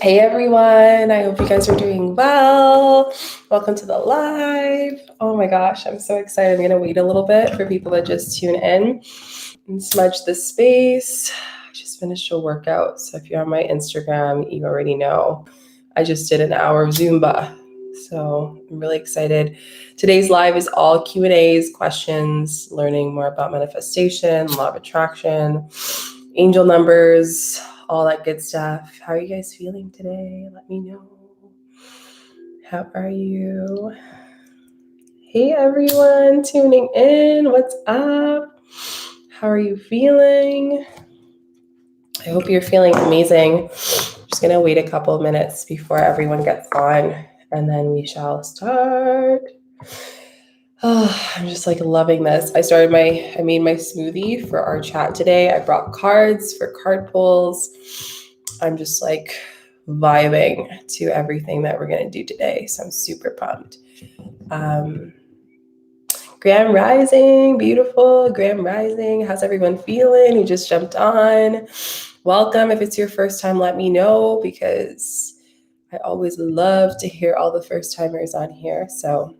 Hey everyone, I hope you guys are doing well. Welcome to the live. Oh my gosh, I'm so excited. I'm going to wait a little bit for people to just tune in and smudge the space. I just finished a workout, so if you're on my Instagram, you already know I just did an hour of Zumba. So I'm really excited. Today's live is all Q&As, questions, learning more about manifestation, law of attraction, angel numbers, all that good stuff. How are you guys feeling today? Let me know. How are you? Hey everyone tuning in. What's up? How are you feeling? I hope you're feeling amazing. I'm just going to wait a couple of minutes before everyone gets on and then we shall start. Oh, I'm just loving this. I made my smoothie for our chat today. I brought cards for card pulls. I'm just vibing to everything that we're going to do today. So I'm super pumped. Grand Rising, beautiful Grand Rising. How's everyone feeling? Who just jumped on? Welcome. If it's your first time, let me know because I always love to hear all the first timers on here. So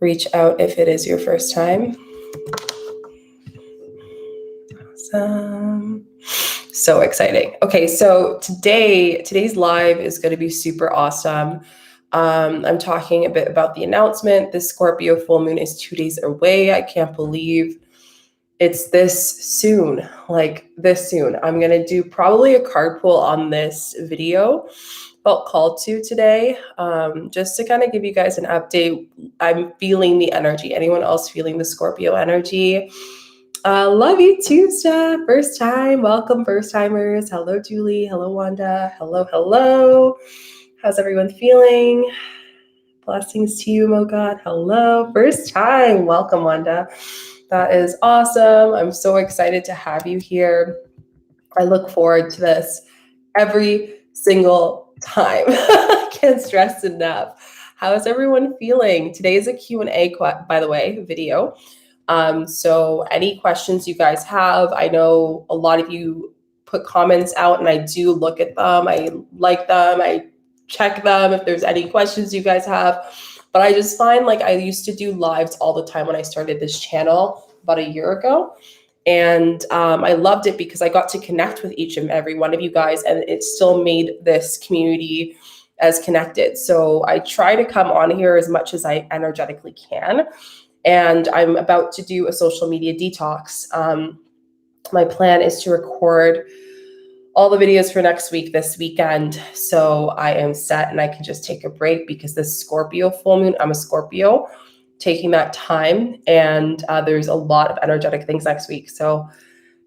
reach out if it is your first time. Awesome. So exciting. Okay, so today's live is going to be super awesome. I'm talking a bit about the announcement. The Scorpio full moon is 2 days away. I can't believe it's this soon, this soon. I'm going to do probably a card pull on this video. Felt called to today, just to kind of give you guys an update. I'm feeling the energy. Anyone else feeling the Scorpio energy? Love you too, Steph. First time. Welcome, first timers. Hello, Julie. Hello, Wanda. Hello. How's everyone feeling? Blessings to you, oh God. Hello. First time. Welcome, Wanda. That is awesome. I'm so excited to have you here. I look forward to this every single time. I can't stress enough. How is everyone feeling? Today is a Q&A, by the way, video. So any questions you guys have, I know a lot of you put comments out and I do look at them. I like them. I check them if there's any questions you guys have. But I just find I used to do lives all the time when I started this channel about a year ago. And I loved it because I got to connect with each and every one of you guys, and it still made this community as connected. So I try to come on here as much as I energetically can. And I'm about to do a social media detox. My plan is to record all the videos for next week, this weekend. So I am set and I can just take a break because this Scorpio full moon, I'm a Scorpio, taking that time. And there's a lot of energetic things next week. So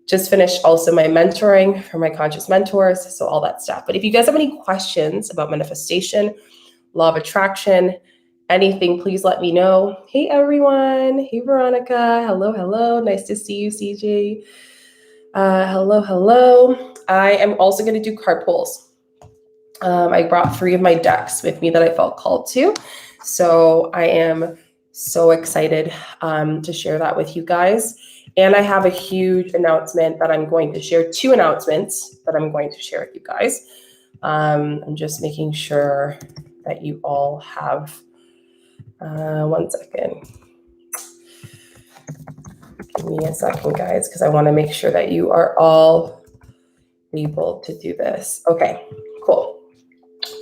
just finished also my mentoring for my conscious mentors. So all that stuff. But if you guys have any questions about manifestation, law of attraction, anything, please let me know. Hey, everyone. Hey, Veronica. Hello. Nice to see you, CJ. Hello. I am also going to do card pulls. I brought 3 of my decks with me that I felt called to. So I am so excited to share that with you guys. And I have a huge announcement that I'm going to share, 2 announcements that I'm going to share with you guys. I'm just making sure that you all have, 1 second. Give me a second, guys, because I want to make sure that you are all able to do this. Okay, cool.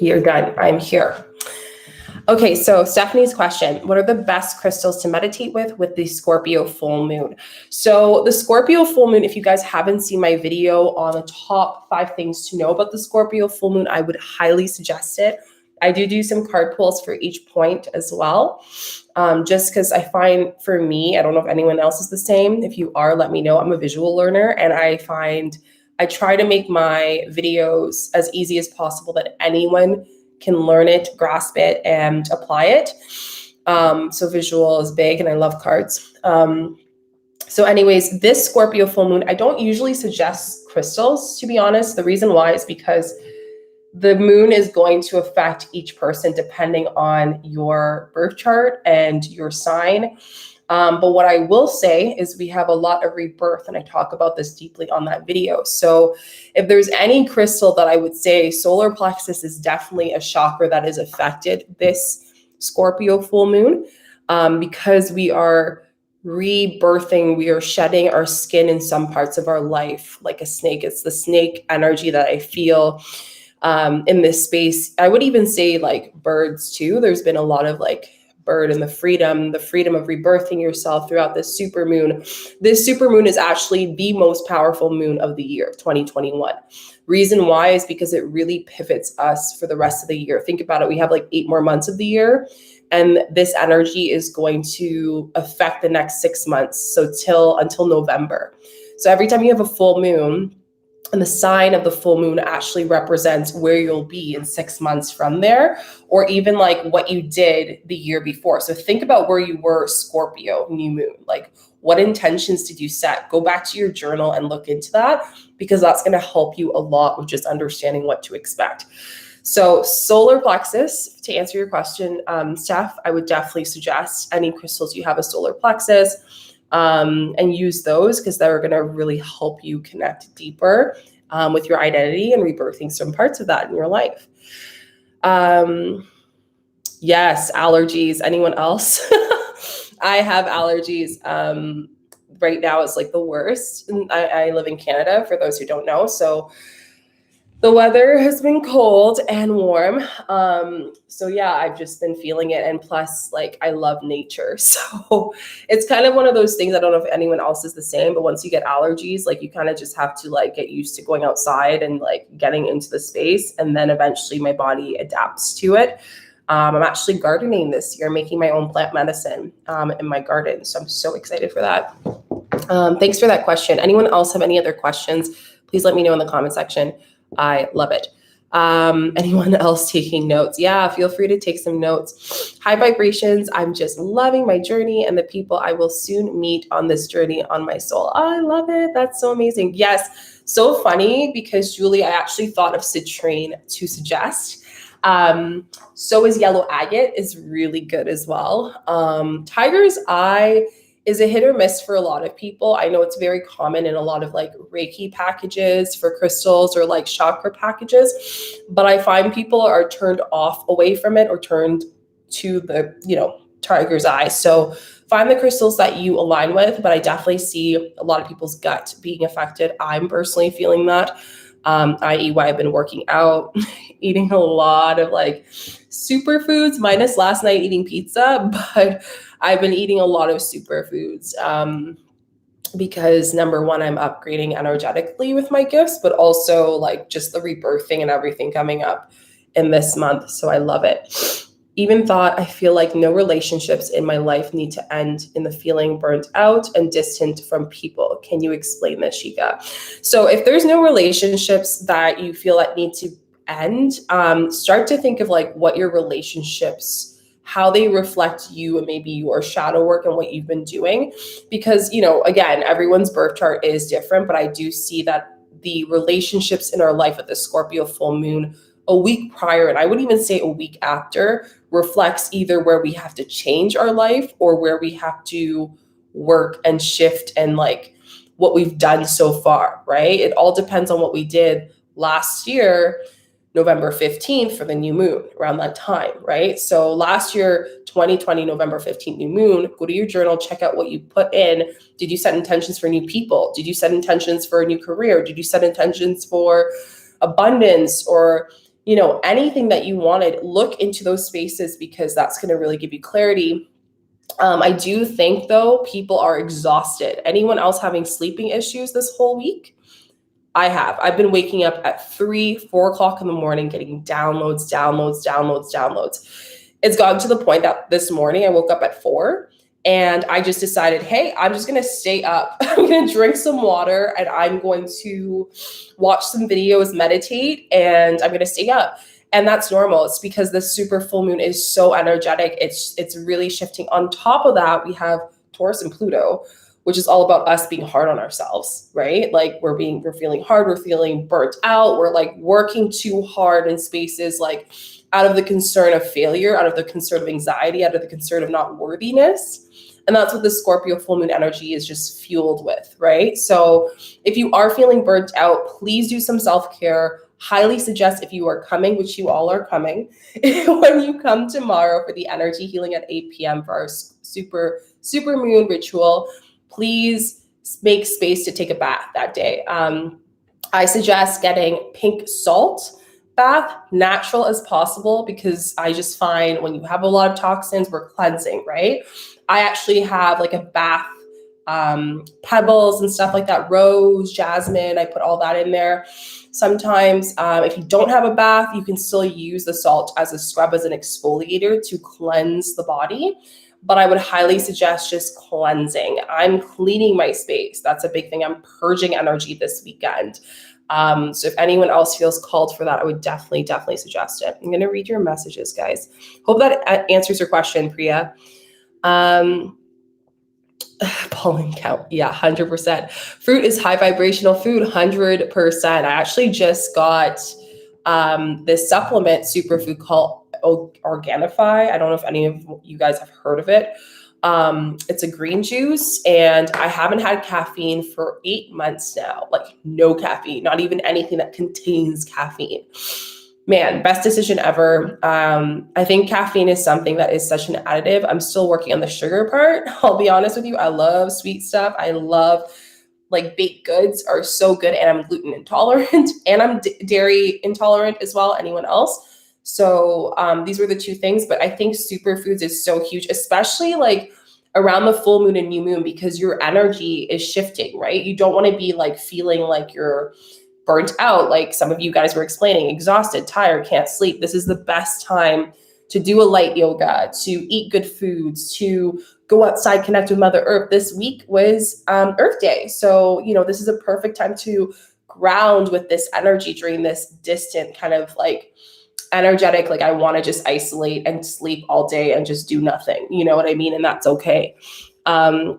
You're done. I'm here. Okay, so Stephanie's question, what are the best crystals to meditate with the Scorpio full moon? So the Scorpio full moon, if you guys haven't seen my video on the top 5 things to know about the Scorpio full moon, I would highly suggest it. I do some card pulls for each point as well. Just because I find for me, I don't know if anyone else is the same. If you are, let me know. I'm a visual learner and I try to make my videos as easy as possible that anyone can learn it, grasp it, and apply it. So visual is big and I love cards. So anyways, this Scorpio full moon, I don't usually suggest crystals, to be honest. The reason why is because the moon is going to affect each person depending on your birth chart and your sign. But what I will say is we have a lot of rebirth, and I talk about this deeply on that video. So if there's any crystal that I would say, solar plexus is definitely a chakra that is affected this Scorpio full moon, because we are rebirthing, we are shedding our skin in some parts of our life like a snake. It's the snake energy that I feel in this space. I would even say like birds too. There's been a lot of like bird and the freedom of rebirthing yourself throughout this super moon. This super moon is actually the most powerful moon of the year, 2021. Reason why is because it really pivots us for the rest of the year. Think about it. We have like 8 more months of the year, and this energy is going to affect the next 6 months. So until November. So every time you have a full moon, and the sign of the full moon actually represents where you'll be in 6 months from there, or even like what you did the year before. So think about where you were Scorpio new moon. Like, what intentions did you set? Go back to your journal and look into that, because that's going to help you a lot with just understanding what to expect. So solar plexus, to answer your question, Steph, I would definitely suggest any crystals you have a solar plexus, and use those, because they're going to really help you connect deeper with your identity and rebirthing some parts of that in your life. Yes, allergies. Anyone else? I have allergies. Right now it's like the worst. I live in Canada, for those who don't know. So the weather has been cold and warm. So yeah, I've just been feeling it. And plus, like, I love nature. So it's kind of one of those things. I don't know if anyone else is the same, but once you get allergies, like, you kind of just have to like get used to going outside and like getting into the space. And then eventually my body adapts to it. I'm actually gardening this year, making my own plant medicine in my garden. So I'm so excited for that. Thanks for that question. Anyone else have any other questions? Please let me know in the comment section. I love it. Anyone else taking notes? Yeah, feel free to take some notes. High vibrations. I'm just loving my journey and the people I will soon meet on this journey on my soul. Oh, I love it. That's so amazing. Yes. So funny, because Julie, I actually thought of citrine to suggest. So is yellow agate is really good as well. Tiger's eye is a hit or miss for a lot of people. I know it's very common in a lot of like Reiki packages for crystals or like chakra packages, but I find people are turned off away from it, or turned to the, tiger's eye. So find the crystals that you align with, but I definitely see a lot of people's gut being affected. I'm personally feeling that, i.e. why I've been working out, eating a lot of like superfoods, minus last night eating pizza, but I've been eating a lot of superfoods because number one, I'm upgrading energetically with my gifts, but also like just the rebirthing and everything coming up in this month. So I love it. Even thought, I feel like no relationships in my life need to end in the feeling burnt out and distant from people. Can you explain this, Shika? So if there's no relationships that you feel that need to end, start to think of like what your relationships, how they reflect you and maybe your shadow work and what you've been doing. Because, again, everyone's birth chart is different, but I do see that the relationships in our life at the Scorpio full moon a week prior, and I would even say a week after, reflects either where we have to change our life or where we have to work and shift and like what we've done so far, right? It all depends on what we did last year, November 15th for the new moon, around that time, right? So last year, 2020, November 15th, new moon, go to your journal, check out what you put in. Did you set intentions for new people? Did you set intentions for a new career? Did you set intentions for abundance or, anything that you wanted? Look into those spaces, because that's going to really give you clarity. I do think, though, people are exhausted. Anyone else having sleeping issues this whole week? I have. I've been waking up at 3, 4 o'clock in the morning, getting downloads. It's gotten to the point that this morning I woke up at 4 and I just decided, hey, I'm just going to stay up. I'm going to drink some water and I'm going to watch some videos, meditate, and I'm going to stay up. And that's normal. It's because the super full moon is so energetic. It's really shifting. On top of that, we have Taurus and Pluto, which is all about us being hard on ourselves, right? Like we're feeling hard, we're feeling burnt out, we're like working too hard in spaces like out of the concern of failure, out of the concern of anxiety, out of the concern of not worthiness. And that's what the Scorpio full moon energy is just fueled with, right? So if you are feeling burnt out, please do some self-care. Highly suggest if you are coming, which you all are coming, when you come tomorrow for the energy healing at 8 p.m. for our super moon ritual, please make space to take a bath that day. I suggest getting pink salt bath, natural as possible, because I just find when you have a lot of toxins, we're cleansing, right? I actually have like a bath, pebbles and stuff like that, rose, jasmine, I put all that in there. Sometimes if you don't have a bath, you can still use the salt as a scrub, as an exfoliator to cleanse the body. But I would highly suggest just cleansing. I'm cleaning my space. That's a big thing. I'm purging energy this weekend. So if anyone else feels called for that, I would definitely suggest it. I'm going to read your messages, guys. Hope that answers your question, Priya. Pollen count. Yeah, 100%. Fruit is high vibrational food, 100%. I actually just got this supplement superfood called Organifi. I don't know if any of you guys have heard of it. It's a green juice, and I haven't had caffeine for 8 months now, like no caffeine, not even anything that contains caffeine. Man, best decision ever. I think caffeine is something that is such an additive. I'm still working on the sugar part. I'll be honest with you. I love sweet stuff. I love, like, baked goods are so good, and I'm gluten intolerant and I'm dairy intolerant as well. Anyone else? So these were the two things, but I think superfoods is so huge, especially like around the full moon and new moon, because your energy is shifting, right? You don't want to be like feeling like you're burnt out, like some of you guys were explaining, exhausted, tired, can't sleep. This is the best time to do a light yoga, to eat good foods, to go outside, connect with Mother Earth. This week was Earth Day. So, this is a perfect time to ground with this energy during this distant kind of like energetic, like I want to just isolate and sleep all day and just do nothing. You know what I mean? And that's okay. So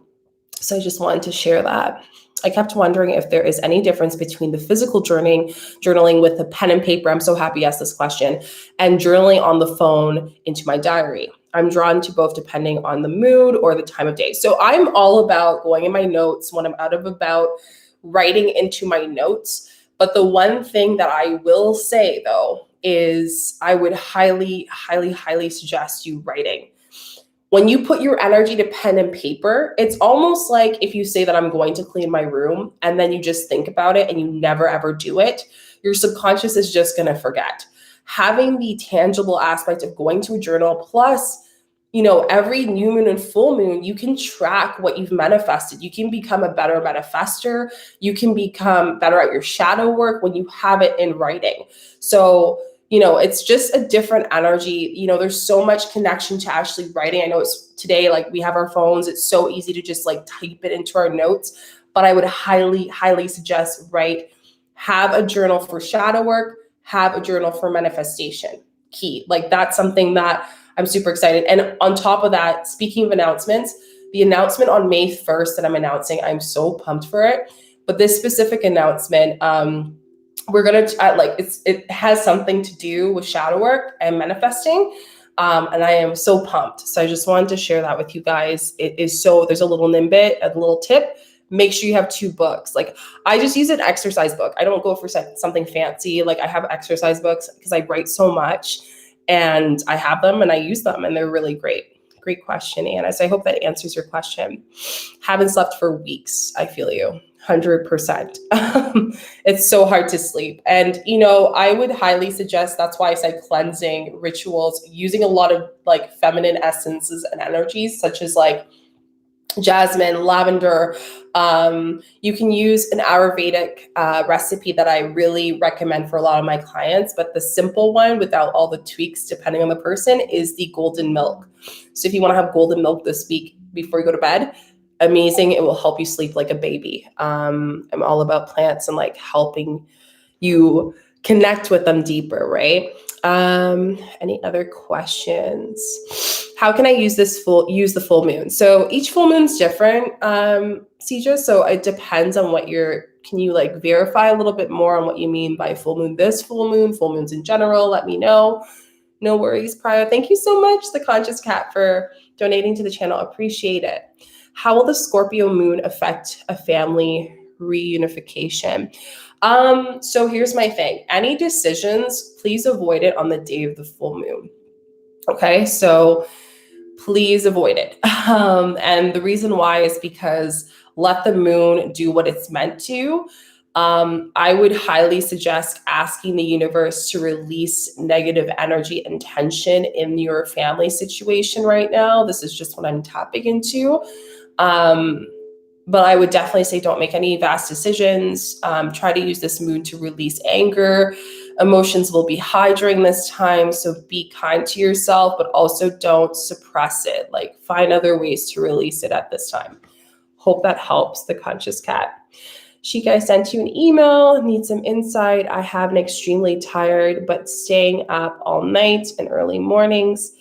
I just wanted to share that. I kept wondering if there is any difference between the physical journaling with the pen and paper. I'm so happy you asked this question, and journaling on the phone into my diary. I'm drawn to both depending on the mood or the time of day. So I'm all about going in my notes when I'm out and about, writing into my notes. But the one thing that I will say though is I would highly suggest you writing. When you put your energy to pen and paper, it's almost like if you say that I'm going to clean my room and then you just think about it and you never ever do it, your subconscious is just going to forget. Having the tangible aspect of going to a journal, plus, every new moon and full moon, you can track what you've manifested. You can become a better manifester. You can become better at your shadow work when you have it in writing. So, it's just a different energy. There's so much connection to actually writing. I know it's today, like we have our phones. It's so easy to just like type it into our notes, but I would highly suggest write, have a journal for shadow work, have a journal for manifestation. Key. Like that's something that I'm super excited. And on top of that, speaking of announcements, the announcement on May 1st that I'm announcing, I'm so pumped for it. But this specific announcement, we're going to it has something to do with shadow work and manifesting. And I am so pumped. So I just wanted to share that with you guys. There's a little nimbit, a little tip. Make sure you have 2 books. Like I just use an exercise book. I don't go for something fancy. Like I have exercise books because I write so much, and I have them and I use them, and they're really great. Great question, Anna. So I hope that answers your question. Haven't slept for weeks. I feel you. 100%. It's so hard to sleep. And, I would highly suggest, that's why I said cleansing rituals, using a lot of like feminine essences and energies, such as like jasmine, lavender. You can use an Ayurvedic recipe that I really recommend for a lot of my clients, but the simple one without all the tweaks depending on the person is the golden milk. So if you want to have golden milk this week before you go to bed, amazing. It will help you sleep like a baby. I'm all about plants and like helping you connect with them deeper, right? Any other questions? How can I use the full moon? So each full moon's different, Sija. So it depends on can you like verify a little bit more on what you mean by full moon, this full moons in general? Let me know. No worries, Priya. Thank you so much, the Conscious Cat, for donating to the channel. Appreciate it. How will the Scorpio moon affect a family reunification? So here's my thing. Any decisions, please avoid it on the day of the full moon. Okay, so please avoid it. And the reason why is because let the moon do what it's meant to. I would highly suggest asking the universe to release negative energy and tension in your family situation right now. This is just what I'm tapping into. But I would definitely say don't make any vast decisions. Try to use this moon to release anger. Emotions will be high during this time, so be kind to yourself, but also don't suppress it. Like, find other ways to release it at this time. Hope that helps, the conscious cat. Shika, I sent you an email, need some insight. I have an extremely tired, but staying up all night and early mornings.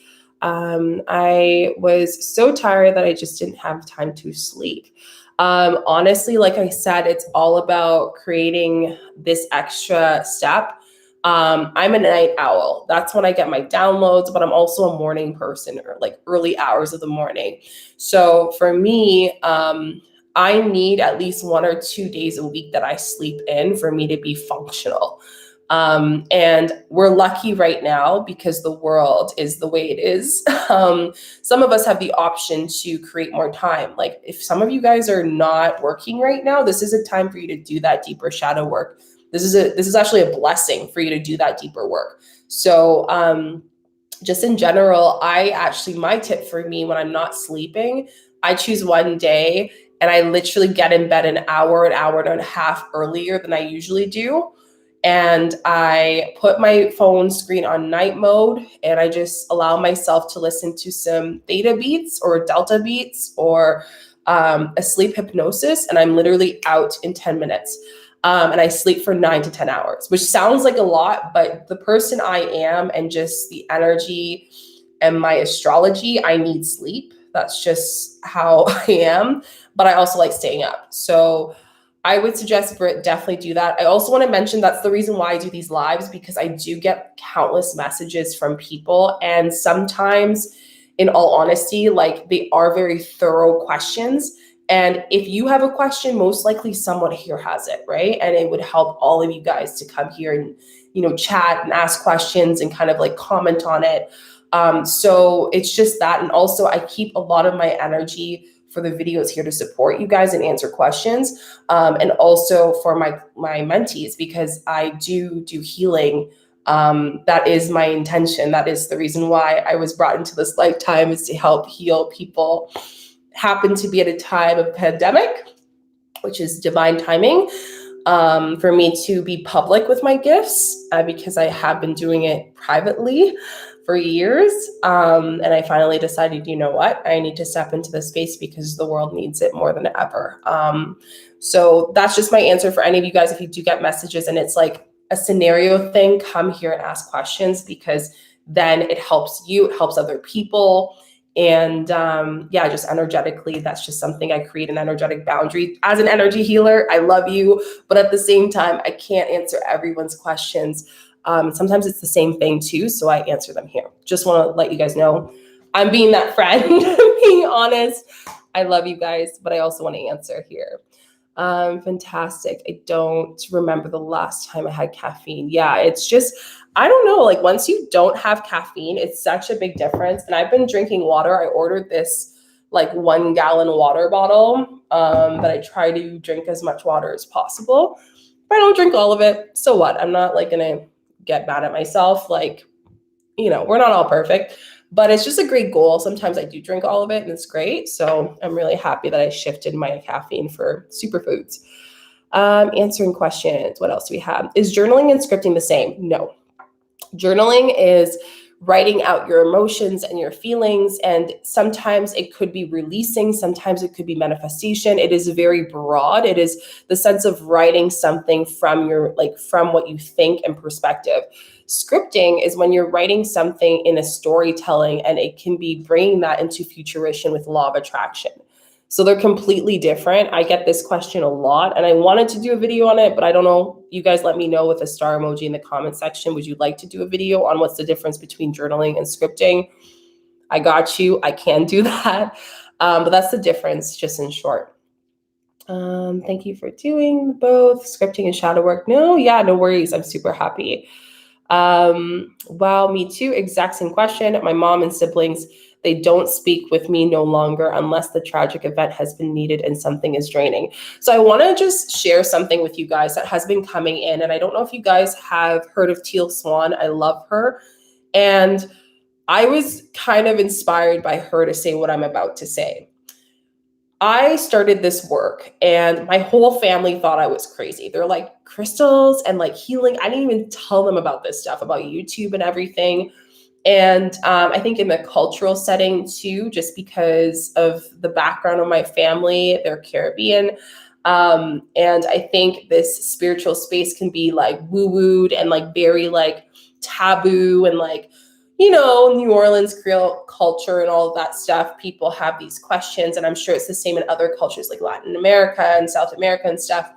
I was so tired that I just didn't have time to sleep. Honestly, like I said, it's all about creating this extra step. I'm a night owl. That's when I get my downloads, but I'm also a morning person, or like early hours of the morning. So for me, I need at least 1 or 2 days a week that I sleep in for me to be functional. And we're lucky right now because the world is the way it is. Some of us have the option to create more time. Like, if some of you guys are not working right now, this is a time for you to do that deeper shadow work. This is actually a blessing for you to do that deeper work. So, just in general, my tip for me when I'm not sleeping, I choose one day and I literally get in bed an hour and a half earlier than I usually do. And I put my phone screen on night mode and I just allow myself to listen to some theta beats or delta beats or a sleep hypnosis. And I'm literally out in 10 minutes. And I sleep for 9 to 10 hours, which sounds like a lot, but the person I am and just the energy and my astrology, I need sleep. That's just how I am. But I also like staying up. So I would suggest Britt definitely do that. I also want to mention that's the reason why I do these lives, because I do get countless messages from people. And sometimes, in all honesty, like, they are very thorough questions. And if you have a question, most likely someone here has it, right? And it would help all of you guys to come here and, chat and ask questions and kind of like comment on it. So it's just that. And also I keep a lot of my energy for the videos here to support you guys and answer questions. And also for my mentees, because I do healing. That is my intention. That is the reason why I was brought into this lifetime, is to help heal people. Happen to be at a time of pandemic, which is divine timing, for me to be public with my gifts, because I have been doing it privately for years. And I finally decided, you know what, I need to step into this space because the world needs it more than ever. So that's just my answer for any of you guys. If you do get messages and it's like a scenario thing, come here and ask questions, because then it helps you, it helps other people. And just energetically, that's just something I create, an energetic boundary. As an energy healer, I love you, but at the same time, I can't answer everyone's questions. Sometimes it's the same thing too, so I answer them here. Just want to let you guys know I'm being that friend, being honest. I love you guys, but I also want to answer here. Fantastic. I don't remember the last time I had caffeine. Yeah, it's just, I don't know, like, once you don't have caffeine, it's such a big difference. And I've been drinking water. I ordered this like 1 gallon water bottle, that I try to drink as much water as possible. If I don't drink all of it, so what? I'm not like gonna get mad at myself. Like, we're not all perfect, but it's just a great goal. Sometimes I do drink all of it and it's great. So I'm really happy that I shifted my caffeine for superfoods. Answering questions. What else do we have? Is journaling and scripting the same? No. Journaling is writing out your emotions and your feelings. And sometimes it could be releasing. Sometimes it could be manifestation. It is very broad. It is the sense of writing something from from what you think and perspective. Scripting is when you're writing something in a storytelling, and it can be bringing that into fruition with law of attraction. So they're completely different. I get this question a lot, and I wanted to do a video on it, but I don't know. You guys let me know with a star emoji in the comment section. Would you like to do a video on what's the difference between journaling and scripting? I got you. I can do that. But that's the difference, just in short. Thank you for doing both scripting and shadow work. No, yeah, no worries. I'm super happy. Wow, me too. Exact same question. My mom and siblings, they don't speak with me no longer unless the tragic event has been needed and something is draining. So I want to just share something with you guys that has been coming in. And I don't know if you guys have heard of Teal Swan. I love her. And I was kind of inspired by her to say what I'm about to say. I started this work and my whole family thought I was crazy. They're like, crystals and like healing. I didn't even tell them about this stuff, about YouTube and everything. And I think in the cultural setting too, just because of the background of my family, they're Caribbean. And I think this spiritual space can be like woo-wooed and like very like taboo and like, New Orleans Creole culture and all of that stuff. People have these questions, and I'm sure it's the same in other cultures like Latin America and South America and stuff,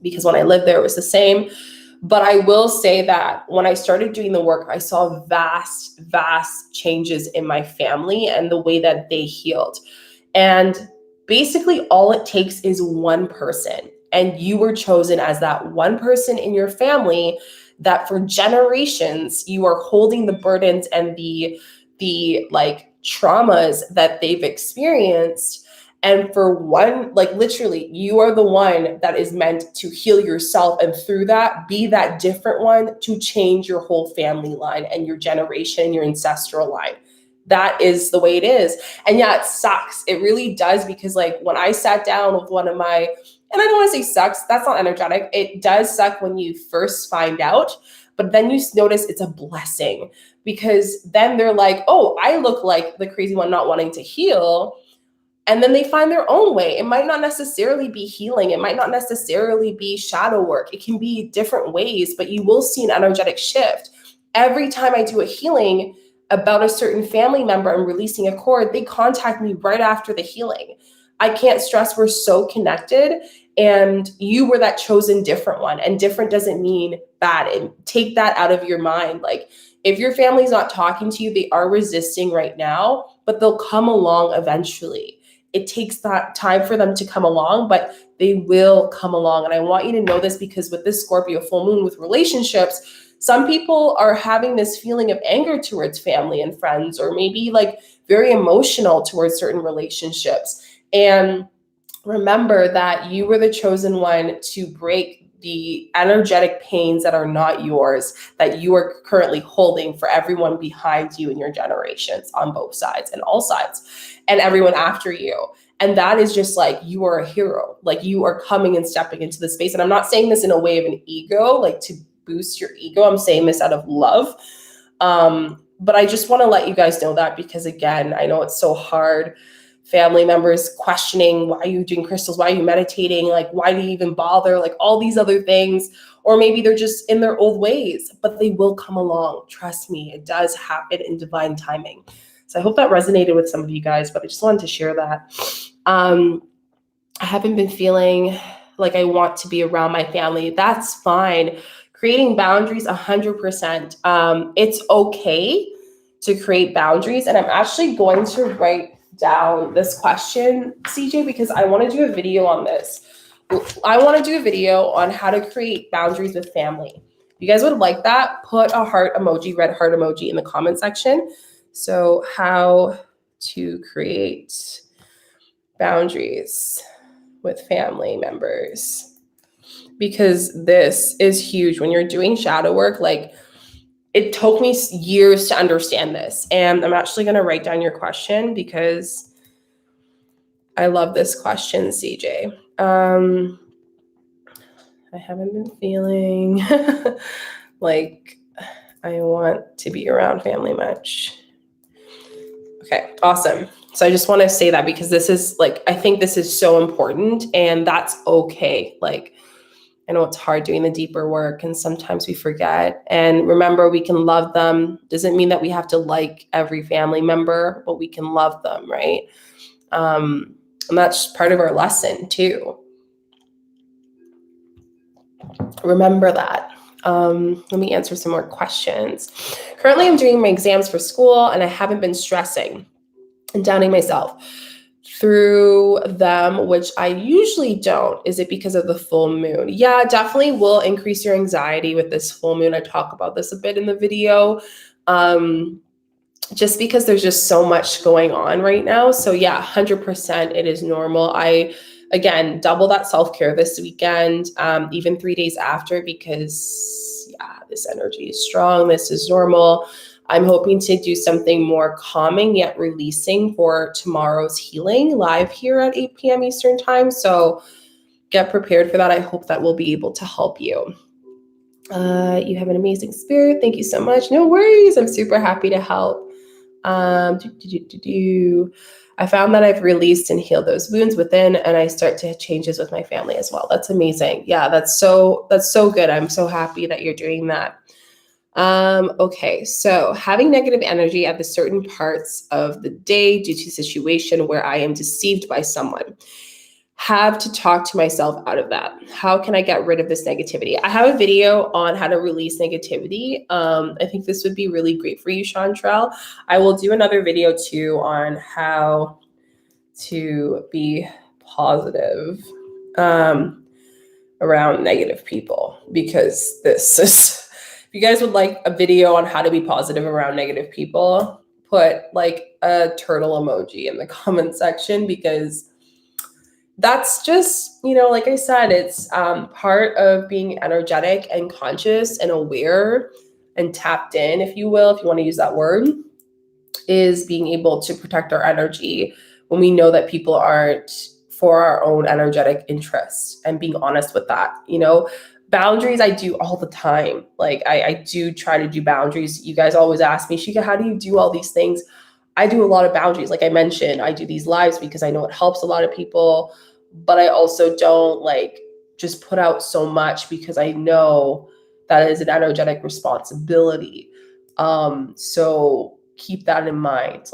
because when I lived there, it was the same. But I will say that when I started doing the work, I saw vast, vast changes in my family and the way that they healed. And basically, all it takes is one person. And you were chosen as that one person in your family that for generations, you are holding the burdens and the like traumas that they've experienced. And for one, like literally, you are the one that is meant to heal yourself. And through that, be that different one to change your whole family line and your generation, your ancestral line. That is the way it is. And yeah, it sucks. It really does, because like when I sat down with one of my, and I don't want to say sucks, that's not energetic. It does suck when you first find out, but then you notice it's a blessing, because then they're like, oh, I look like the crazy one not wanting to heal. And then they find their own way. It might not necessarily be healing. It might not necessarily be shadow work. It can be different ways, but you will see an energetic shift. Every time I do a healing about a certain family member and releasing a cord, they contact me right after the healing. I can't stress we're so connected, and you were that chosen different one. And different doesn't mean bad. And take that out of your mind. Like if your family's not talking to you, they are resisting right now, but they'll come along eventually. It takes that time for them to come along, but they will come along. And I want you to know this, because with this Scorpio full moon with relationships, some people are having this feeling of anger towards family and friends, or maybe like very emotional towards certain relationships. And remember that you were the chosen one to break the energetic pains that are not yours, that you are currently holding for everyone behind you in your generations, on both sides and all sides, and everyone after you. And that is just like, you are a hero. Like you are coming and stepping into the space. And I'm not saying this in a way of an ego, like to boost your ego. I'm saying this out of love. But I just want to let you guys know that, because again, I know it's so hard. Family members questioning, why are you doing crystals? Why are you meditating? Like, why do you even bother? Like all these other things. Or maybe they're just in their old ways, but they will come along. Trust me, it does happen in divine timing. So I hope that resonated with some of you guys, but I just wanted to share that. I haven't been feeling like I want to be around my family. That's fine. Creating boundaries, 100%. It's okay to create boundaries. And I'm actually going to write down this question, CJ, because I want to do a video on this. I want to do a video on how to create boundaries with family. If you guys would like that, put a heart emoji, red heart emoji in the comment section. So how to create boundaries with family members, because this is huge when you're doing shadow work. Like it took me years to understand this, and I'm actually going to write down your question because I love this question, CJ. I haven't been feeling like I want to be around family much. Okay, awesome. So I just want to say that, because this is like, I think this is so important, and that's okay. Like, I know it's hard doing the deeper work, and sometimes we forget. And remember, we can love them. Doesn't mean that we have to like every family member, but we can love them, right? And that's part of our lesson too. Remember that. Let me answer some more questions. Currently, I'm doing my exams for school and I haven't been stressing and downing myself through them, which I usually don't. Is it because of the full moon? Yeah, definitely will increase your anxiety with this full moon. I talk about this a bit in the video. Just because there's just so much going on right now. So yeah, 100% it is normal. I, again, double that self-care this weekend, even 3 days after, because yeah, this energy is strong. This is normal. I'm hoping to do something more calming yet releasing for tomorrow's healing live here at 8 p.m. Eastern time. So get prepared for that. I hope that will be able to help you. You have an amazing spirit. Thank you so much. No worries. I'm super happy to help. I found that I've released and healed those wounds within, and I start to have changes with my family as well. That's amazing. Yeah, that's so good. I'm so happy that you're doing that. Okay, so having negative energy at the certain parts of the day due to a situation where I am deceived by someone. Have to talk to myself out of that. How can I get rid of this negativity? I have a video on how to release negativity. I think this would be really great for you, Chantrell. I will do another video too on how to be positive around negative people, because this is, if you guys would like a video on how to be positive around negative people, put like a turtle emoji in the comment section, because that's just, like I said, it's part of being energetic and conscious and aware and tapped in, if you will, if you want to use that word, is being able to protect our energy when we know that people aren't for our own energetic interests, and being honest with that. Boundaries I do all the time. Like I do try to do boundaries. You guys always ask me, Shika, how do you do all these things? I do a lot of boundaries. Like I mentioned, I do these lives because I know it helps a lot of people, but I also don't just put out so much because I know that is an energetic responsibility. So keep that in mind.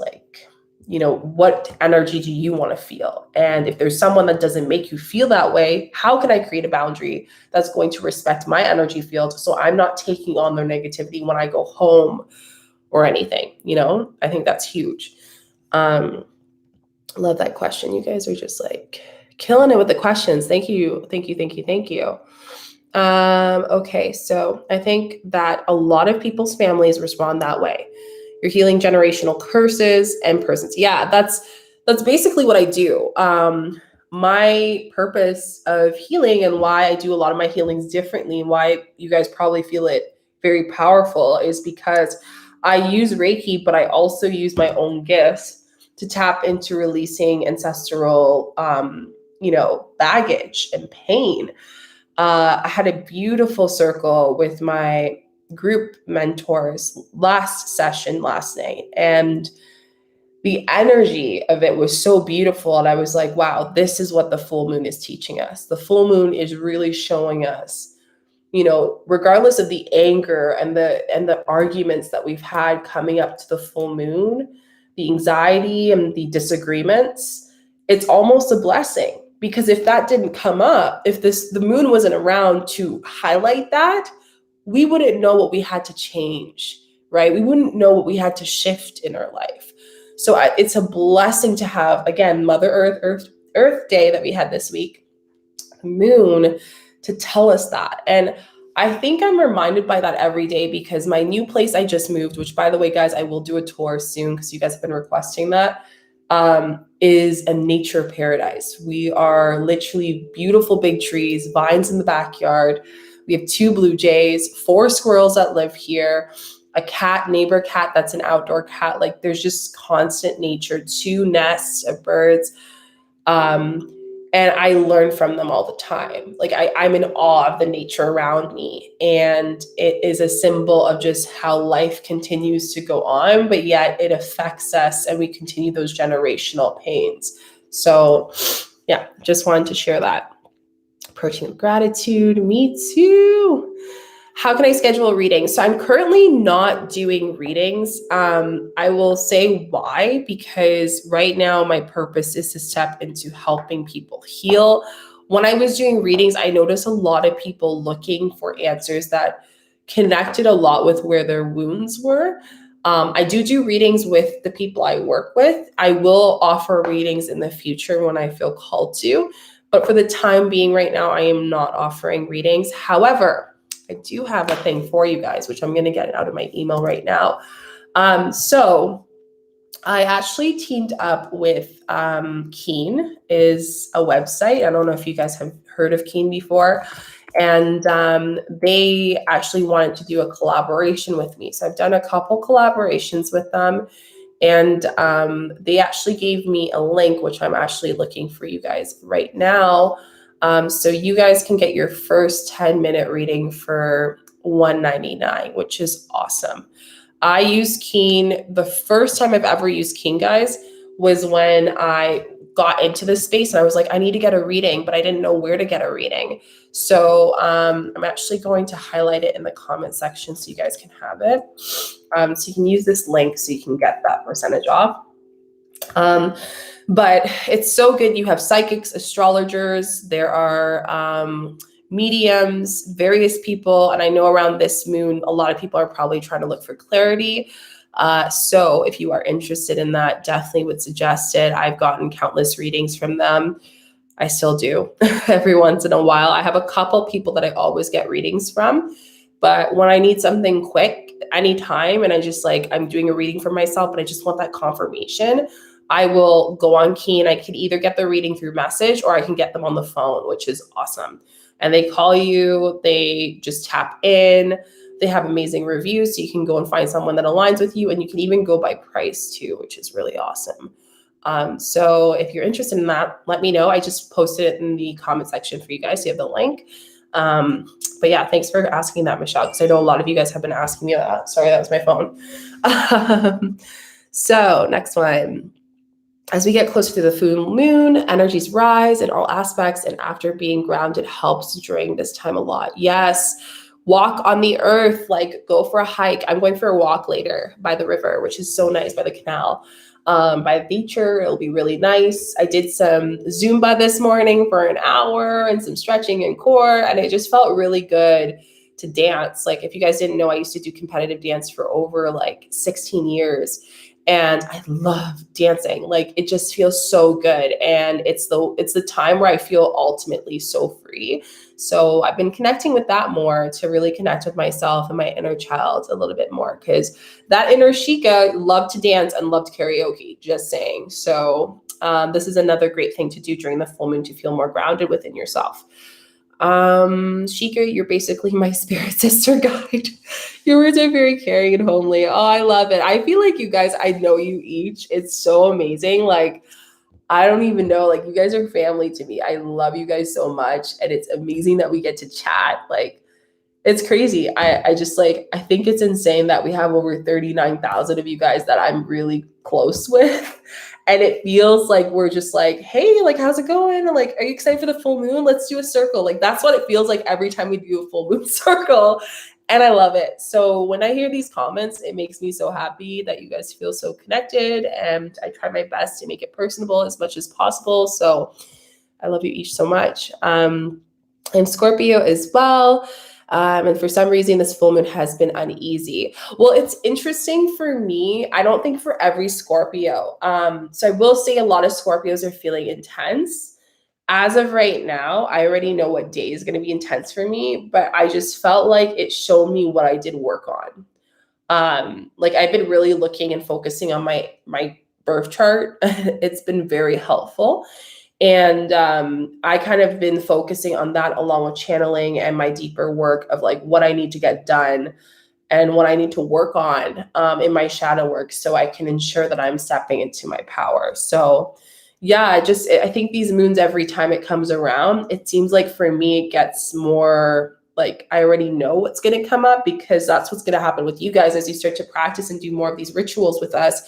What energy do you want to feel? And if there's someone that doesn't make you feel that way, how can I create a boundary that's going to respect my energy field so I'm not taking on their negativity when I go home or anything? I think that's huge. Love that question. You guys are just killing it with the questions. Thank you. Okay, so I think that a lot of people's families respond that way. You're healing generational curses and persons. Yeah, that's basically what I do. My purpose of healing, and why I do a lot of my healings differently, and why you guys probably feel it very powerful, is because I use Reiki, but I also use my own gifts to tap into releasing ancestral, baggage and pain. I had a beautiful circle with my group mentors last session last night, and the energy of it was so beautiful. And I was like, wow, this is what the full moon is teaching us. The full moon is really showing us, regardless of the anger and the arguments that we've had coming up to the full moon, the anxiety and the disagreements, it's almost a blessing. Because if that didn't come up, if the moon wasn't around to highlight that, we wouldn't know what we had to change, right? We wouldn't know what we had to shift in our life. So it's a blessing to have, again, Mother Earth Day that we had this week, moon, to tell us that. And I think I'm reminded by that every day, because my new place I just moved, which, by the way, guys, I will do a tour soon because you guys have been requesting that, is a nature paradise. We are literally beautiful big trees, vines in the backyard. We have 2 blue jays, 4 squirrels that live here, a neighbor cat that's an outdoor cat. There's just constant nature, 2 nests of birds. And I learn from them all the time. I'm in awe of the nature around me. And it is a symbol of just how life continues to go on, but yet it affects us and we continue those generational pains. So yeah, just wanted to share that. Approaching with gratitude. Me too. How can I schedule a reading? So I'm currently not doing readings. I will say why, because right now my purpose is to step into helping people heal when I was doing readings, I noticed a lot of people looking for answers that connected a lot with where their wounds were. I do readings with the people I work with. I will offer readings in the future when I feel called to, but for the time being right now, I am not offering readings. However, I do have a thing for you guys, which I'm going to get out of my email right now. So I actually teamed up with Keen is a website. I don't know if you guys have heard of Keen before. And they actually wanted to do a collaboration with me. So I've done a couple collaborations with them. And they actually gave me a link, which I'm actually looking for you guys right now. So you guys can get your first 10-minute reading for $199, which is awesome. I use Keen. The first time I've ever used Keen, guys, was when I got into this space and I was like, I need to get a reading, but I didn't know where to get a reading. So I'm actually going to highlight it in the comment section so you guys can have it. So you can use this link so you can get that percentage off. But it's so good. You have psychics, astrologers, there are mediums, various people. And I know around this moon, a lot of people are probably trying to look for clarity. So if you are interested in that, definitely would suggest it. I've gotten countless readings from them. I still do every once in a while. I have a couple people that I always get readings from. But when I need something quick, anytime, and I'm doing a reading for myself, but I just want that confirmation, I will go on Keen. I can either get the reading through message or I can get them on the phone, which is awesome. And they call you, they just tap in. They have amazing reviews, so you can go and find someone that aligns with you, and you can even go by price too, which is really awesome. So if you're interested in that, let me know. I just posted it in the comment section for you guys. So you have the link. But yeah, thanks for asking that, Michelle, because I know a lot of you guys have been asking me that. Sorry, that was my phone. So next one. As we get closer to the full moon, energies rise in all aspects, and after being grounded helps during this time a lot. Yes, walk on the earth, like go for a hike. I'm going for a walk later by the river, which is so nice, by the canal, by the nature. It'll be really nice. I did some Zumba this morning for an hour and some stretching and core, and it just felt really good to dance. Like, if you guys didn't know, I used to do competitive dance for over like 16 years. And I love dancing. Like, it just feels so good. And it's the time where I feel ultimately so free. So I've been connecting with that more to really connect with myself and my inner child a little bit more, because that inner Shika loved to dance and loved karaoke, just saying. So this is another great thing to do during the full moon to feel more grounded within yourself. Shika, you're basically my spirit sister guide. Your words are very caring and homely. Oh, I love it. I feel like you guys, I know you each. It's so amazing. Like, I don't even know, like, you guys are family to me. I love you guys so much. And it's amazing that we get to chat. Like, it's crazy. I just like, I think it's insane that we have over 39,000 of you guys that I'm really close with. And it feels like we're just like, hey, like, how's it going? Like, are you excited for the full moon? Let's do a circle. Like, that's what it feels like every time we do a full moon circle. And I love it. So when I hear these comments, it makes me so happy that you guys feel so connected. And I try my best to make it personable as much as possible. So I love you each so much. I'm Scorpio as well. And for some reason, this full moon has been uneasy. Well, it's interesting for me. I don't think for every Scorpio. So I will say a lot of Scorpios are feeling intense. As of right now, I already know what day is going to be intense for me, but I just felt like it showed me what I did work on. Like, I've been really looking and focusing on my birth chart. It's been very helpful. And I kind of been focusing on that along with channeling and my deeper work of like what I need to get done and what I need to work on in my shadow work, so I can ensure that I'm stepping into my power. So yeah, I think these moons, every time it comes around, it seems like for me, it gets more like I already know what's going to come up, because that's what's going to happen with you guys as you start to practice and do more of these rituals with us.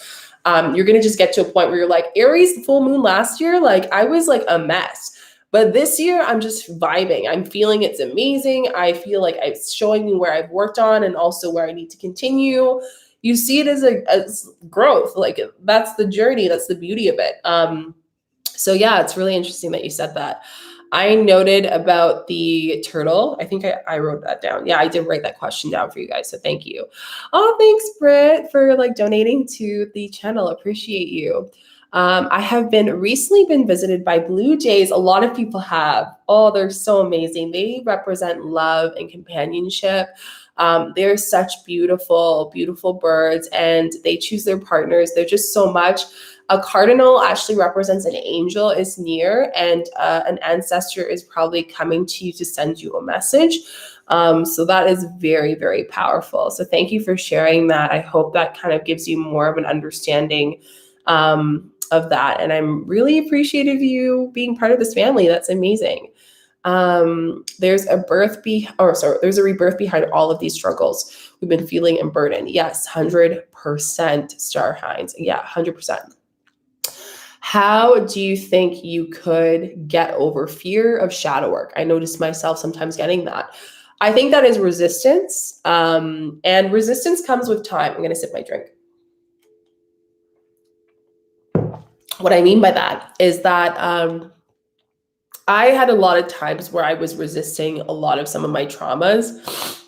You're going to just get to a point where you're like, Aries full moon last year, like I was like a mess. But this year, I'm just vibing. I'm feeling it's amazing. I feel like it's showing me where I've worked on and also where I need to continue. You see it as growth. Like, that's the journey. That's the beauty of it. So yeah, it's really interesting that you said that. I noted about the turtle. I think I wrote that down. Yeah, I did write that question down for you guys. So thank you. Oh, thanks, Britt, for like donating to the channel. Appreciate you. I have recently been visited by blue jays. A lot of people have. Oh, they're so amazing. They represent love and companionship. They're such beautiful, beautiful birds, and they choose their partners. They're just so much. A cardinal actually represents an angel is near, and an ancestor is probably coming to you to send you a message. So that is very, very powerful. So thank you for sharing that. I hope that kind of gives you more of an understanding of that. And I'm really appreciative of you being part of this family. That's amazing. There's a there's a rebirth behind all of these struggles we've been feeling and burdened. Yes, 100% star Hines. Yeah, 100%. How do you think you could get over fear of shadow work? I notice myself sometimes getting that. I think that is resistance. And resistance comes with time. I'm going to sip my drink. What I mean by that is that I had a lot of times where I was resisting a lot of some of my traumas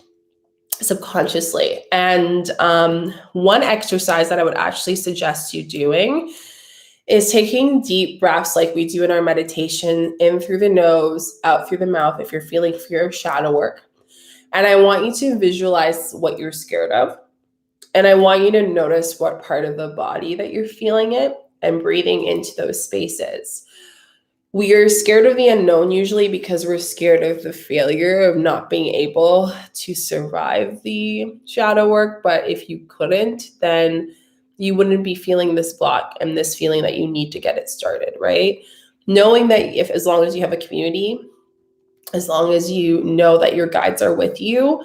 subconsciously. And one exercise that I would actually suggest you doing is taking deep breaths like we do in our meditation, in through the nose, out through the mouth, if you're feeling fear of shadow work. And I want you to visualize what you're scared of. And I want you to notice what part of the body that you're feeling it and breathing into those spaces. We are scared of the unknown usually because we're scared of the failure of not being able to survive the shadow work. But if you couldn't, then you wouldn't be feeling this block and this feeling that you need to get it started, right? Knowing that as long as you have a community, as long as you know that your guides are with you,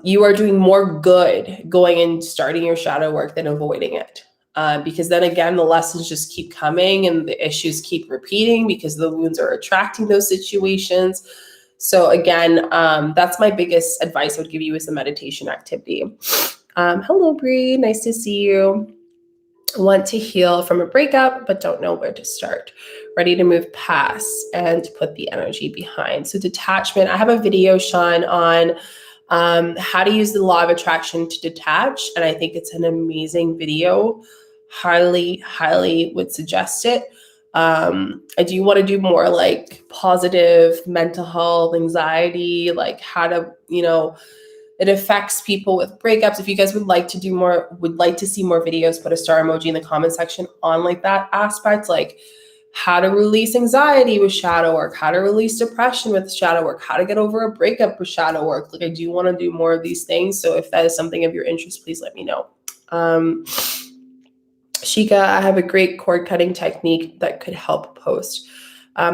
you are doing more good going and starting your shadow work than avoiding it. Because then again, the lessons just keep coming and the issues keep repeating because the wounds are attracting those situations. So again, that's my biggest advice I would give you is the meditation activity. Hello, Bree. Nice to see you. Want to heal from a breakup, but don't know where to start. Ready to move past and put the energy behind. So detachment, I have a video, Sean, on how to use the law of attraction to detach. And I think it's an amazing video. Highly, highly would suggest it. I do want to do more like positive mental health, anxiety, like how to, it affects people with breakups. If you guys would like to see more videos, put a star emoji in the comment section on like that aspect, like how to release anxiety with shadow work, how to release depression with shadow work, how to get over a breakup with shadow work. Like I do want to do more of these things. So if that is something of your interest, please let me know. Shika, I have a great cord cutting technique that could help post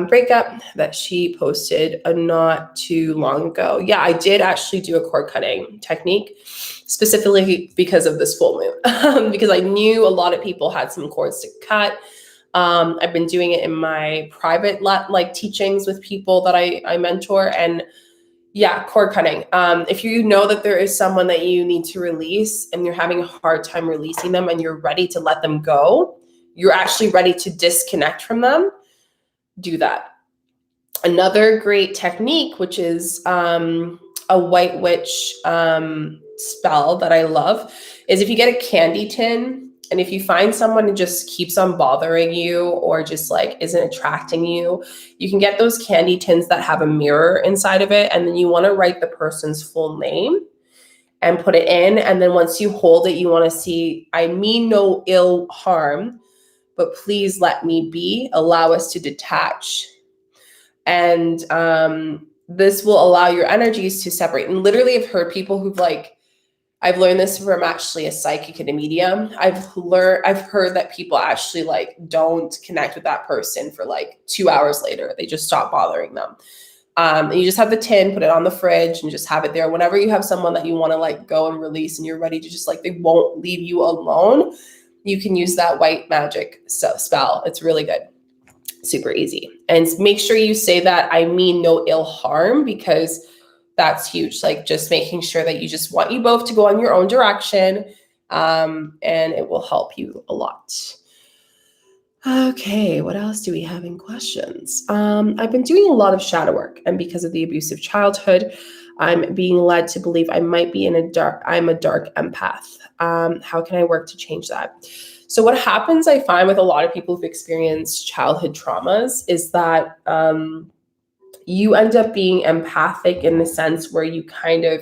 breakup that she posted not too long ago. Yeah, I did actually do a cord cutting technique specifically because of this full moon, because I knew a lot of people had some cords to cut. I've been doing it in my private teachings with people that I mentor, and yeah, cord cutting. If you know that there is someone that you need to release and you're having a hard time releasing them and you're ready to let them go, you're actually ready to disconnect from them, do that. Another great technique, which is a white witch spell that I love, is if you get a candy tin and if you find someone who just keeps on bothering you or just like isn't attracting you, you can get those candy tins that have a mirror inside of it. And then you want to write the person's full name and put it in. And then once you hold it, you want to see, I mean no ill harm, but please let me be, allow us to detach. And this will allow your energies to separate. And literally I've heard people I've learned this from actually a psychic and a medium. I've heard that people actually don't connect with that person for 2 hours later. They just stop bothering them. And you just have the tin, put it on the fridge and just have it there. Whenever you have someone that you want to go and release and you're ready to just they won't leave you alone, you can use that white magic spell. It's really good. Super easy. And make sure you say that I mean no ill harm, because that's huge. Just making sure that you just want you both to go on your own direction. And it will help you a lot. Okay, what else do we have in questions? I've been doing a lot of shadow work, and because of the abusive childhood, I'm being led to believe I might be I'm a dark empath. How can I work to change that? So what happens, I find, with a lot of people who've experienced childhood traumas is that you end up being empathic in the sense where you kind of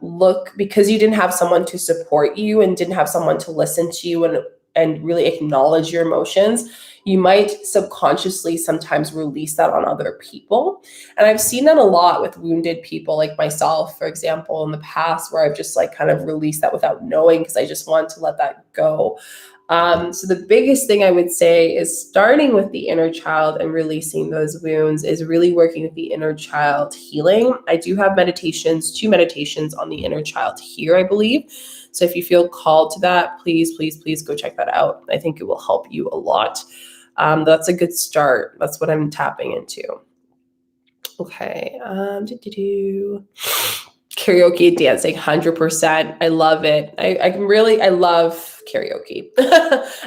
look, because you didn't have someone to support you and didn't have someone to listen to you and really acknowledge your emotions, you might subconsciously sometimes release that on other people. And I've seen that a lot with wounded people like myself, for example, in the past, where I've just like kind of released that without knowing because I just want to let that go. So the biggest thing I would say is starting with the inner child and releasing those wounds is really working with the inner child healing. I do have two meditations on the inner child here, I believe. So if you feel called to that, please, please, please go check that out. I think it will help you a lot. That's a good start. That's what I'm tapping into. Okay. Karaoke dancing, 100%. I love it. I love karaoke.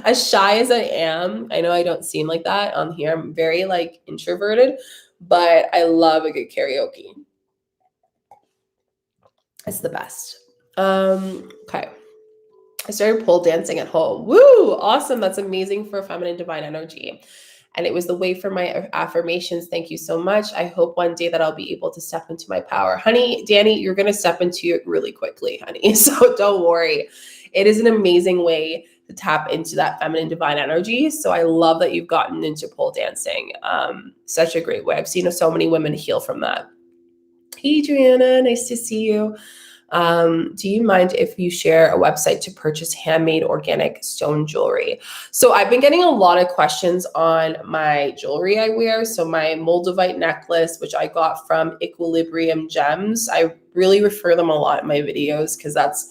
As shy as I am, I know I don't seem like that on here. I'm very like introverted, but I love a good karaoke. It's the best. Okay. I started pole dancing at home. Woo! Awesome. That's amazing for feminine divine energy. And it was the way for my affirmations. Thank you so much. I hope one day that I'll be able to step into my power. Honey, Danny, you're going to step into it really quickly, honey. So don't worry. It is an amazing way to tap into that feminine divine energy. So I love that you've gotten into pole dancing. Such a great way. I've seen so many women heal from that. Hey, Joanna, nice to see you. Do you mind if you share a website to purchase handmade organic stone jewelry? So I've been getting a lot of questions on my jewelry I wear. So my Moldavite necklace, which I got from Equilibrium Gems, I really refer them a lot in my videos because that's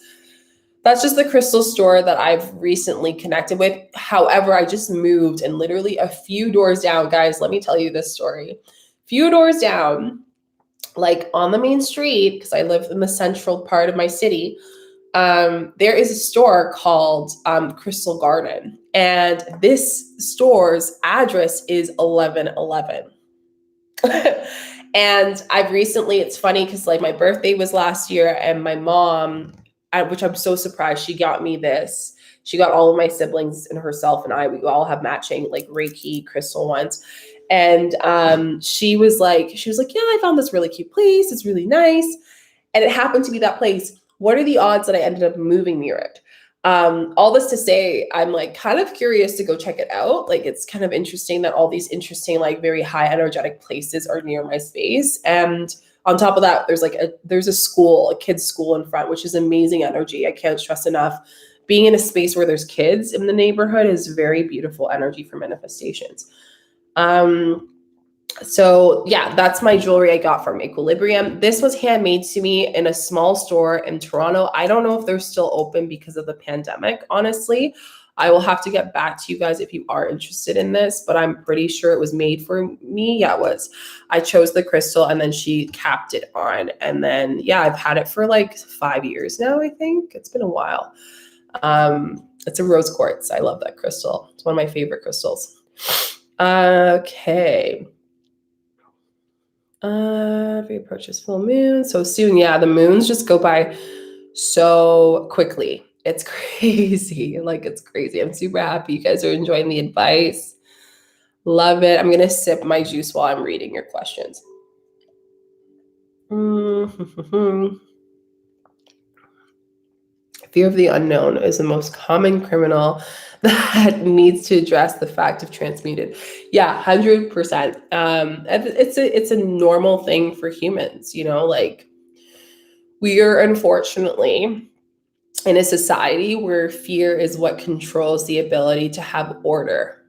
just the crystal store that I've recently connected with. However, I just moved, and literally a few doors down, guys, let me tell you this story. Few doors down, like on the main street, because I live in the central part of my city, there is a store called Crystal Garden. And this store's address is 1111. And I've recently, it's funny because like my birthday was last year, and my mom, which I'm so surprised, she got me this. She got all of my siblings and herself and I, we all have matching like Reiki crystal ones. And she was like, yeah, I found this really cute place. It's really nice. And it happened to be that place. What are the odds that I ended up moving near it? All this to say, I'm like kind of curious to go check it out. Like it's kind of interesting that all these interesting, like very high energetic places are near my space. And on top of that, there's a school, a kids school in front, which is amazing energy. I can't stress enough. Being in a space where there's kids in the neighborhood is very beautiful energy for manifestations. So yeah, that's my jewelry I got from Equilibrium. This was handmade to me in a small store in Toronto. I don't know if they're still open because of the pandemic, honestly. I will have to get back to you guys if you are interested in this, but I'm pretty sure it was made for me. Yeah, it was. I chose the crystal and then she capped it on. And then, yeah, I've had it for like 5 years now, I think. It's been a while. It's a rose quartz. I love that crystal. It's one of my favorite crystals. Okay. We approach this full moon so soon. Yeah, the moons just go by so quickly. It's crazy. Like, it's crazy. I'm super happy you guys are enjoying the advice. Love it. I'm going to sip my juice while I'm reading your questions. Fear of the unknown is the most common criminal that needs to address the fact of transmuted. Yeah, 100%. It's a normal thing for humans, you know, like we are unfortunately in a society where fear is what controls the ability to have order,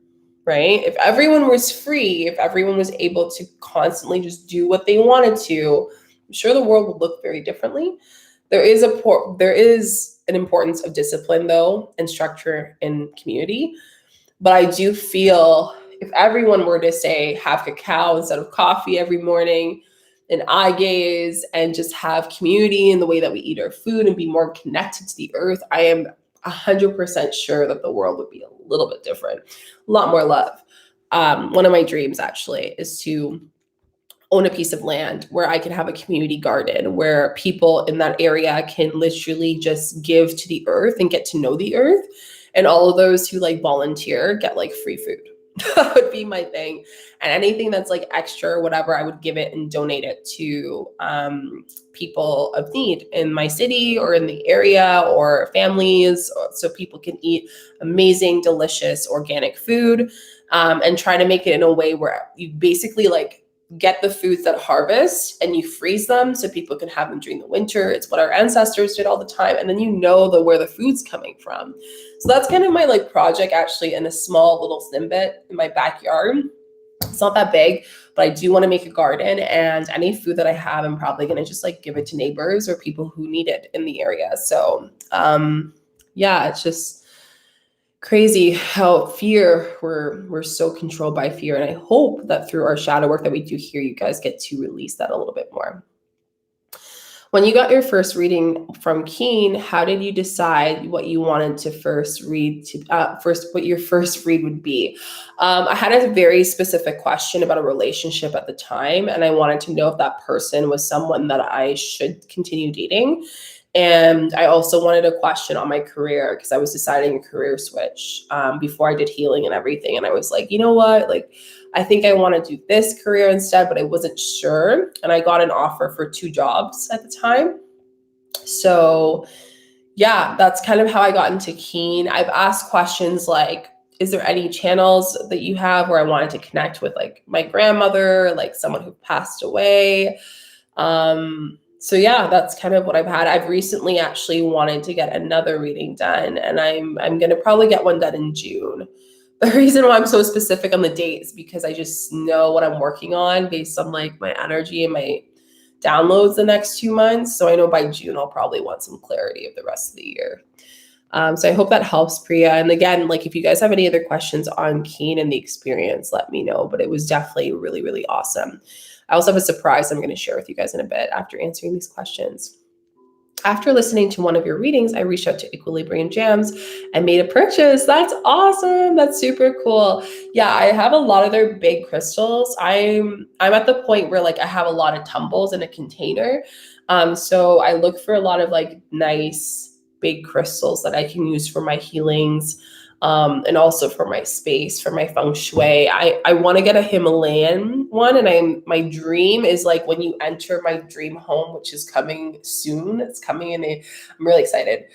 right? If everyone was free, if everyone was able to constantly just do what they wanted to, I'm sure the world would look very differently. There is an importance of discipline, though, and structure in community. But I do feel if everyone were to say have cacao instead of coffee every morning, and eye gaze, and just have community in the way that we eat our food and be more connected to the earth, I am 100% sure that the world would be a little bit different, a lot more love. One of my dreams actually is to own a piece of land where I can have a community garden where people in that area can literally just give to the earth and get to know the earth. And all of those who like volunteer get like free food. That would be my thing. And anything that's like extra or whatever, I would give it and donate it to people of need in my city or in the area or families, so people can eat amazing, delicious, organic food, and try to make it in a way where you basically like get the foods that harvest and you freeze them so people can have them during the winter. It's what our ancestors did all the time. And then you know where the food's coming from. So that's kind of my like project actually in a small little snippet in my backyard. It's not that big, but I do want to make a garden, and any food that I have, I'm probably going to just like give it to neighbors or people who need it in the area. So yeah, it's just crazy how we're so controlled by fear. And I hope that through our shadow work that we do here, you guys get to release that a little bit more. When you got your first reading from Keen, how did you decide what you wanted to first read what your first read would be? I had a very specific question about a relationship at the time, and I wanted to know if that person was someone that I should continue dating. And I also wanted a question on my career because I was deciding a career switch before I did healing and everything. And I was like, you know what? Like, I think I want to do this career instead, but I wasn't sure. And I got an offer for 2 jobs at the time. So yeah, that's kind of how I got into Keen. I've asked questions like, is there any channels that you have where I wanted to connect with like my grandmother, like someone who passed away? So yeah, that's kind of what I've had. I've recently actually wanted to get another reading done, and I'm going to probably get one done in June. The reason why I'm so specific on the date is because I just know what I'm working on based on like my energy and my downloads the next 2 months. So I know by June, I'll probably want some clarity of the rest of the year. So I hope that helps, Priya. And again, like if you guys have any other questions on Keen and the experience, let me know. But it was definitely really, really awesome. I also have a surprise I'm going to share with you guys in a bit after answering these questions. After listening to one of your readings, I reached out to Equilibrium Gems and made a purchase. That's awesome. That's super cool. Yeah, I have a lot of their big crystals. I'm at the point where like I have a lot of tumbles in a container. So I look for a lot of like nice big crystals that I can use for my healings. And also for my space, for my feng shui. I want to get a Himalayan one. And my dream is like when you enter my dream home, which is coming soon. It's coming I'm really excited.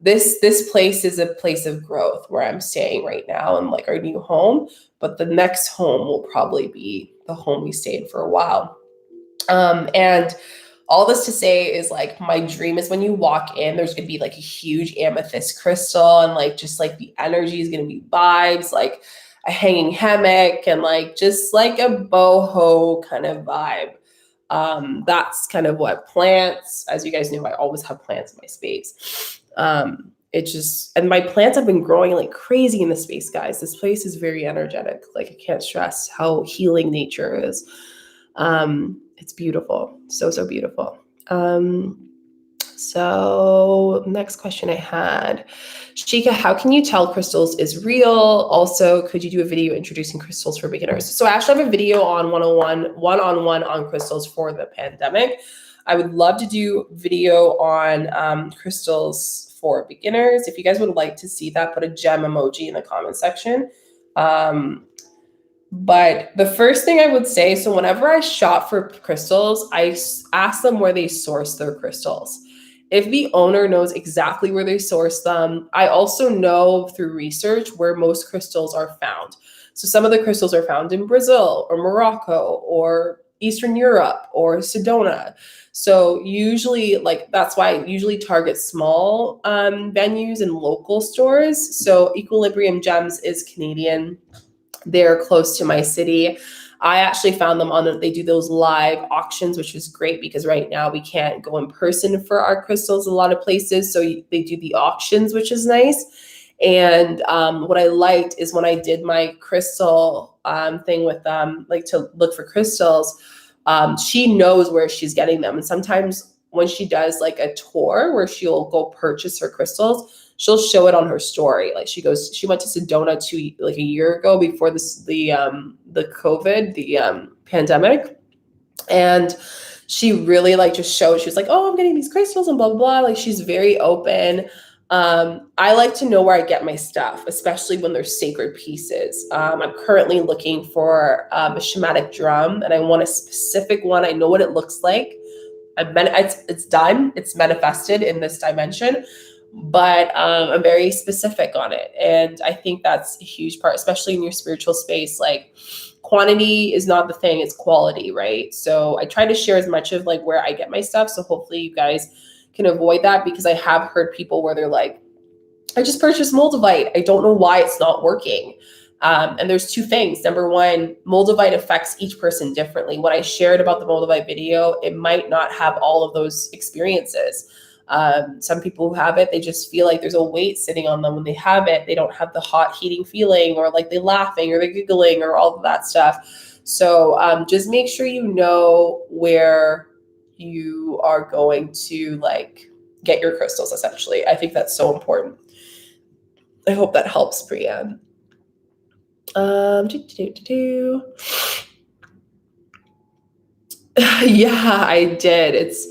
This place is a place of growth where I'm staying right now and like our new home. But the next home will probably be the home we stayed for a while. And all this to say is like my dream is when you walk in, there's going to be like a huge amethyst crystal, and like just like the energy is going to be vibes, like a hanging hammock and like just like a boho kind of vibe. That's kind of what plants, as you guys know, I always have plants in my space. And my plants have been growing like crazy in the space, guys. This place is very energetic. Like I can't stress how healing nature is. It's beautiful. So, so beautiful. So next question I had, Shika, how can you tell crystals is real? Also, could you do a video introducing crystals for beginners? So I actually have a video on one-on-one on crystals for the pandemic. I would love to do video on crystals for beginners. If you guys would like to see that, put a gem emoji in the comment section. But the first thing I would say, so whenever I shop for crystals, I ask them where they source their crystals. If the owner knows exactly where they source them, I also know through research where most crystals are found. So some of the crystals are found in Brazil or Morocco or Eastern Europe or Sedona. So usually, like that's why I usually target small venues and local stores. So Equilibrium Gems is Canadian. They're close to my city. I actually found them they do those live auctions, which is great because right now we can't go in person for our crystals a lot of places. So they do the auctions, which is nice. And what I liked is when I did my crystal thing with them, like to look for crystals, she knows where she's getting them. And sometimes when she does like a tour where she'll go purchase her crystals, she'll show it on her story. Like she went to Sedona like a year ago before the COVID, the pandemic. And she really like just showed, she was like, oh, I'm getting these crystals and blah, blah, blah. Like she's very open. I like to know where I get my stuff, especially when they're sacred pieces. I'm currently looking for a shamanic drum, and I want a specific one. I know what it looks like. It's done. It's manifested in this dimension, but I'm very specific on it. And I think that's a huge part, especially in your spiritual space. Like quantity is not the thing, it's quality, right? So I try to share as much of like where I get my stuff. So hopefully you guys can avoid that, because I have heard people where they're like, I just purchased Moldavite. I don't know why it's not working. And there's two things. Number one, Moldavite affects each person differently. What I shared about the Moldavite video, it might not have all of those experiences. Some people who have it, they just feel like there's a weight sitting on them when they have it. They don't have the hot heating feeling, or like they're laughing or they're giggling or all of that stuff. So just make sure you know where you are going to like get your crystals, essentially. I think that's so important. I hope that helps, Priya. Yeah, I did. It's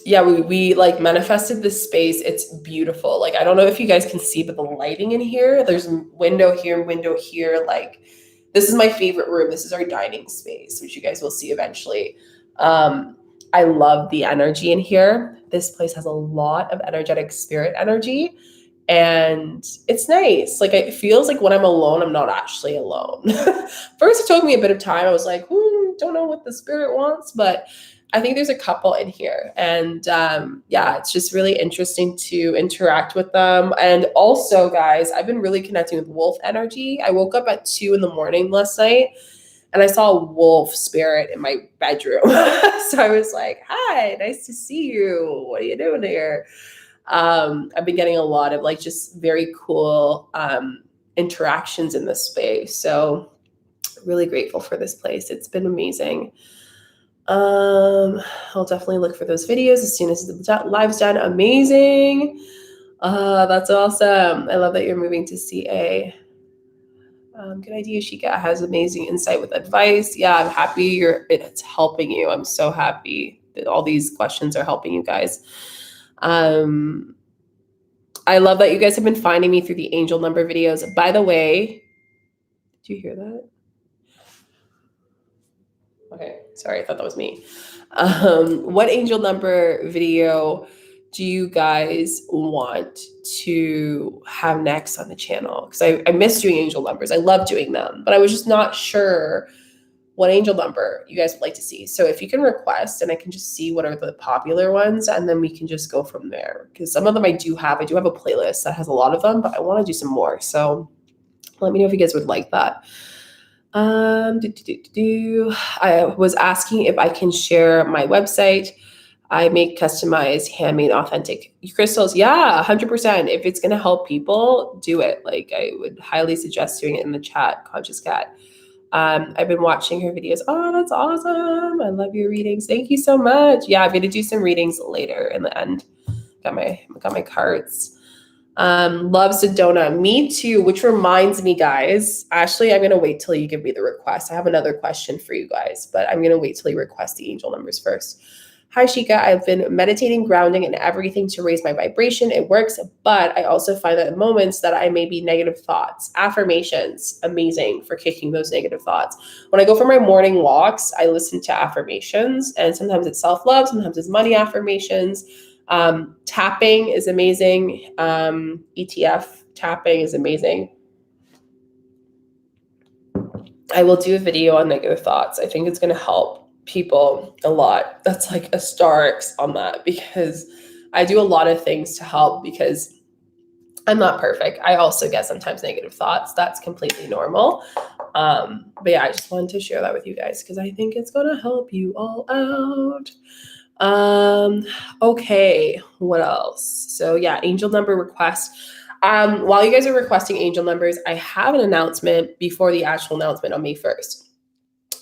yeah, we like manifested this space. It's beautiful. Like I don't know if you guys can see, but the lighting in here, there's a window here. Like this is my favorite room. This is our dining space, which you guys will see eventually. I love the energy in here. This place has a lot of energetic spirit energy. And it's nice. Like it feels like when I'm alone, I'm not actually alone. First, it took me a bit of time. I was like, don't know what the spirit wants, but I think there's a couple in here. And yeah, it's just really interesting to interact with them. And also, guys, I've been really connecting with wolf energy. I woke up at 2 a.m. last night and I saw a wolf spirit in my bedroom. So I was like, hi, nice to see you. What are you doing here? I've been getting a lot of like just very cool interactions in this space. So really grateful for this place. It's been amazing. I'll definitely look for those videos as soon as the live's done. Amazing. That's awesome. I love that you're moving to CA. Good idea. Shika has amazing insight with advice. Yeah, I'm happy it's helping you. I'm so happy that all these questions are helping you guys. I love that you guys have been finding me through the angel number videos. By the way, did you hear that? Okay, sorry, I thought that was me. What angel number video do you guys want to have next on the channel? Because I miss doing angel numbers. I love doing them, but I was just not sure what angel number you guys would like to see. So if you can request, and I can just see what are the popular ones, and then we can just go from there. Because some of them I do have a playlist that has a lot of them, but I want to do some more. So let me know if you guys would like that. I was asking if I can share my website. I make customized, handmade, authentic crystals. Yeah, 100%. If it's going to help people, do it. Like I would highly suggest doing it in the chat, Conscious Cat. I've been watching her videos. Oh, that's awesome. I love your readings. Thank you so much. Yeah, I'm going to do some readings later in the end. Got my cards. Love Sedona. Me too, which reminds me, guys, Ashley, I'm going to wait till you give me the request. I have another question for you guys, but I'm going to wait till you request the angel numbers first. Hi, Shika. I've been meditating, grounding, and everything to raise my vibration. It works, but I also find that in moments that I may be negative thoughts. Affirmations, amazing for kicking those negative thoughts. When I go for my morning walks, I listen to affirmations, and sometimes it's self-love, sometimes it's money affirmations. Tapping is amazing. ETF tapping is amazing. I will do a video on negative thoughts. I think it's going to help people a lot. That's like a star on that, because I do a lot of things to help, because I'm not perfect. I also get sometimes negative thoughts. That's completely normal. But yeah, I just wanted to share that with you guys because I think it's going to help you all out. Okay, what else? So yeah, angel number request. While you guys are requesting angel numbers, I have an announcement before the actual announcement on May 1st.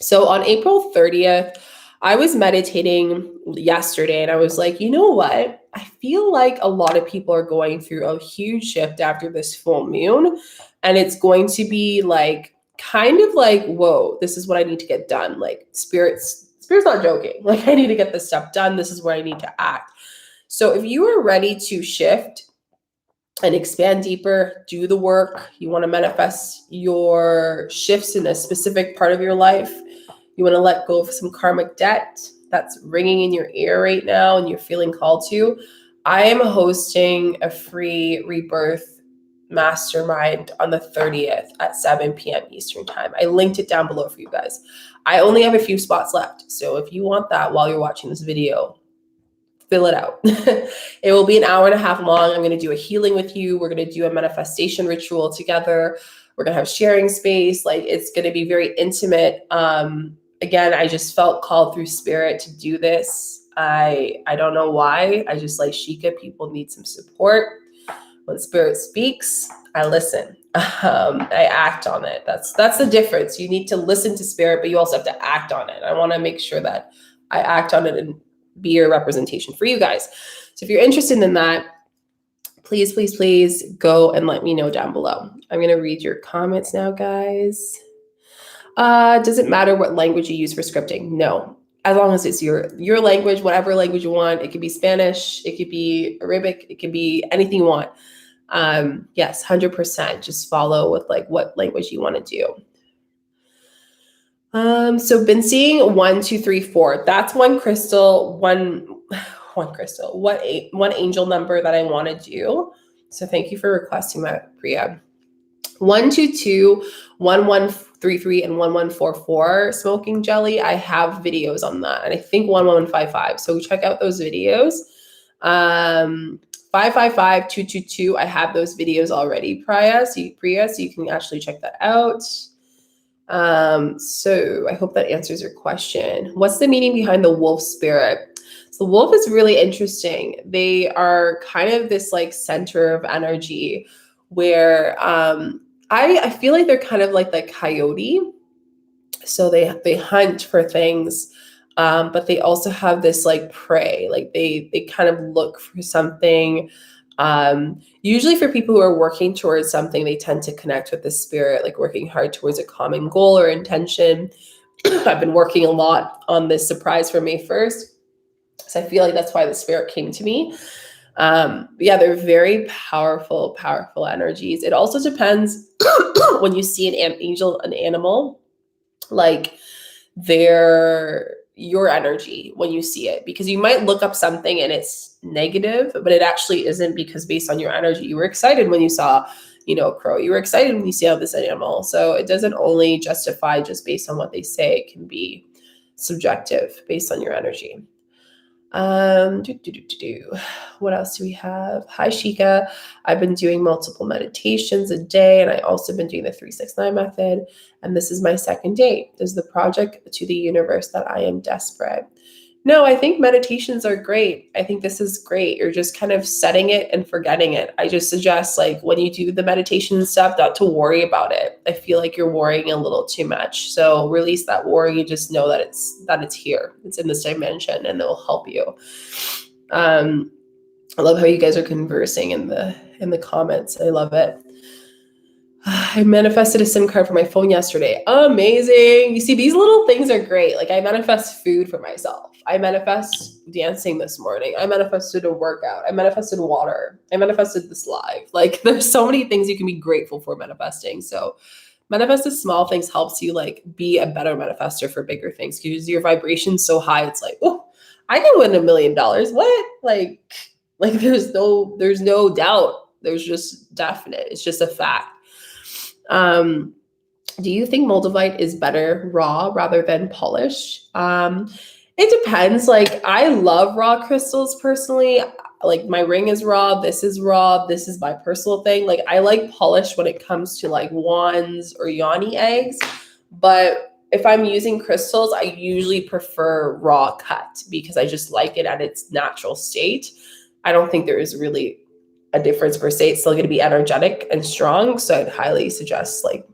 So on April 30th, I was meditating yesterday and I was like, you know what? I feel like a lot of people are going through a huge shift after this full moon. And it's going to be like, kind of like, whoa, this is what I need to get done. Like spirit's not joking. Like I need to get this stuff done. This is where I need to act. So if you are ready to shift and expand deeper, do the work, you want to manifest your shifts in a specific part of your life, you want to let go of some karmic debt that's ringing in your ear right now and you're feeling called to, I am hosting a free rebirth mastermind on the 30th at 7 p.m. Eastern time. I linked it down below for you guys. I only have a few spots left. So if you want that while you're watching this video, fill it out. It will be an hour and a half long. I'm going to do a healing with you. We're going to do a manifestation ritual together. We're going to have sharing space. Like it's going to be very intimate. Again, I just felt called through spirit to do this. I don't know why. I just like Shika. People need some support. When spirit speaks, I listen. I act on it. That's the difference. You need to listen to spirit, but you also have to act on it. I want to make sure that I act on it and be a representation for you guys. So if you're interested in that, please, please, please go and let me know down below. I'm going to read your comments now, guys. Does it matter what language you use for scripting? No. As long as it's your language, whatever language you want. It could be Spanish, it could be Arabic, it could be anything you want. Yes, 100%. Just follow with like what language you want to do. So been seeing 1, 2, 3, 4. That's one crystal, one crystal. One angel number that I want to do. So thank you for requesting that, Priya. 122, 1133, and 1144 smoking jelly. I have videos on that, and I think 1155. So check out those videos. 555, 222. I have those videos already, Priya. So you can actually check that out. So I hope that answers your question. What's the meaning behind the wolf spirit? So the wolf is really interesting. They are kind of this like center of energy where I feel like they're kind of like the coyote. So they hunt for things, but they also have this like prey. Like they kind of look for something. Usually for people who are working towards something, they tend to connect with the spirit, like working hard towards a common goal or intention. I've been working a lot on this surprise for May 1st. So I feel like that's why the spirit came to me. Yeah, they're very powerful energies. It also depends when you see an animal, like your energy when you see it, because you might look up something and it's negative, but it actually isn't, because based on your energy, you were excited when you saw, a crow, you were excited when you see this animal. So it doesn't only justify just based on what they say. It can be subjective based on your energy. What else do we have? Hi, Chica. I've been doing multiple meditations a day, and I also been doing the 369 method. And this is my second day. There's the project to the universe that I am desperate. No, I think meditations are great. I think this is great. You're just kind of setting it and forgetting it. I just suggest, like, when you do the meditation stuff, not to worry about it. I feel like you're worrying a little too much. So release that worry. You just know that it's here. It's in this dimension, and it will help you. I love how you guys are conversing in the comments. I love it. I manifested a SIM card for my phone yesterday. Amazing. You see, these little things are great. Like I manifest food for myself. I manifest dancing this morning. I manifested a workout. I manifested water. I manifested this live. Like there's so many things you can be grateful for manifesting. So manifest the small things helps you like be a better manifester for bigger things, because your vibration's so high. It's like, oh, I can win $1 million. What? Like there's no doubt. There's just definite. It's just a fact. Do you think moldavite is better raw rather than polished? It depends. Like I love raw crystals personally. Like my ring is raw. This is raw. This is my personal thing. Like I like polished when it comes to like wands or yoni eggs. But if I'm using crystals, I usually prefer raw cut because I just like it at its natural state. I don't think there is really a difference per se. It's still going to be energetic and strong. So I'd highly suggest, like,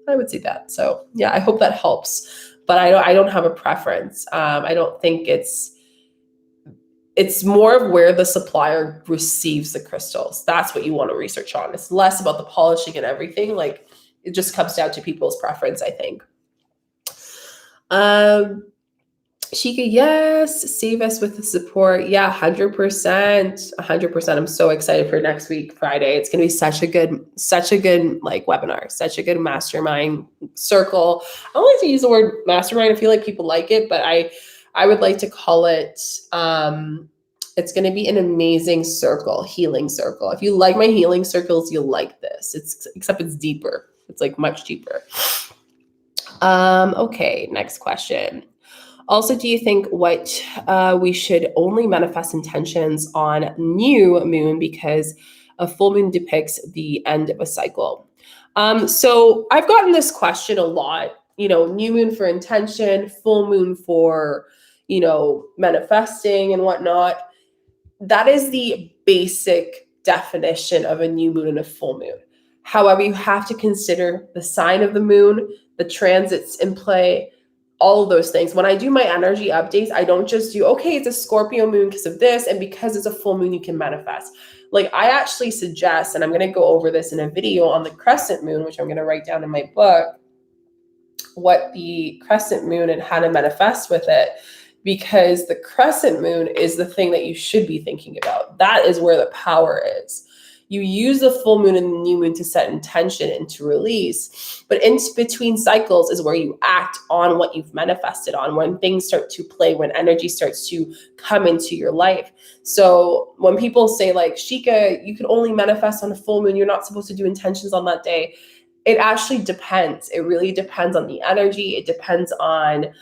I would say that. So yeah, I hope that helps. but I don't have a preference. I don't think it's more of where the supplier receives the crystals. That's what you want to research on. It's less about the polishing and everything. Like, it just comes down to people's preference, I think. Chica, yes, save us with the support. Yeah, 100%. 100%. I'm so excited for next week, Friday. It's going to be such a good like webinar, such a good mastermind circle. I don't like to use the word mastermind. I feel like people like it, but I would like to call it, it's going to be an amazing circle, healing circle. If you like my healing circles, you'll like this. Except it's deeper. It's like much deeper. Okay, next question. Also, do you think we should only manifest intentions on new moon because a full moon depicts the end of a cycle? So I've gotten this question a lot, new moon for intention, full moon for, manifesting and whatnot. That is the basic definition of a new moon and a full moon. However, you have to consider the sign of the moon, the transits in play, all of those things. When I do my energy updates, I don't just do, okay, it's a Scorpio moon because of this, and because it's a full moon, you can manifest. Like, I actually suggest, and I'm going to go over this in a video on the crescent moon, which I'm going to write down in my book, what the crescent moon and how to manifest with it, because the crescent moon is the thing that you should be thinking about. That is where the power is. You use the full moon and the new moon to set intention and to release. But in between cycles is where you act on what you've manifested on, when things start to play, when energy starts to come into your life. So when people say like, Shika, you can only manifest on a full moon, you're not supposed to do intentions on that day. It actually depends. It really depends on the energy. It depends on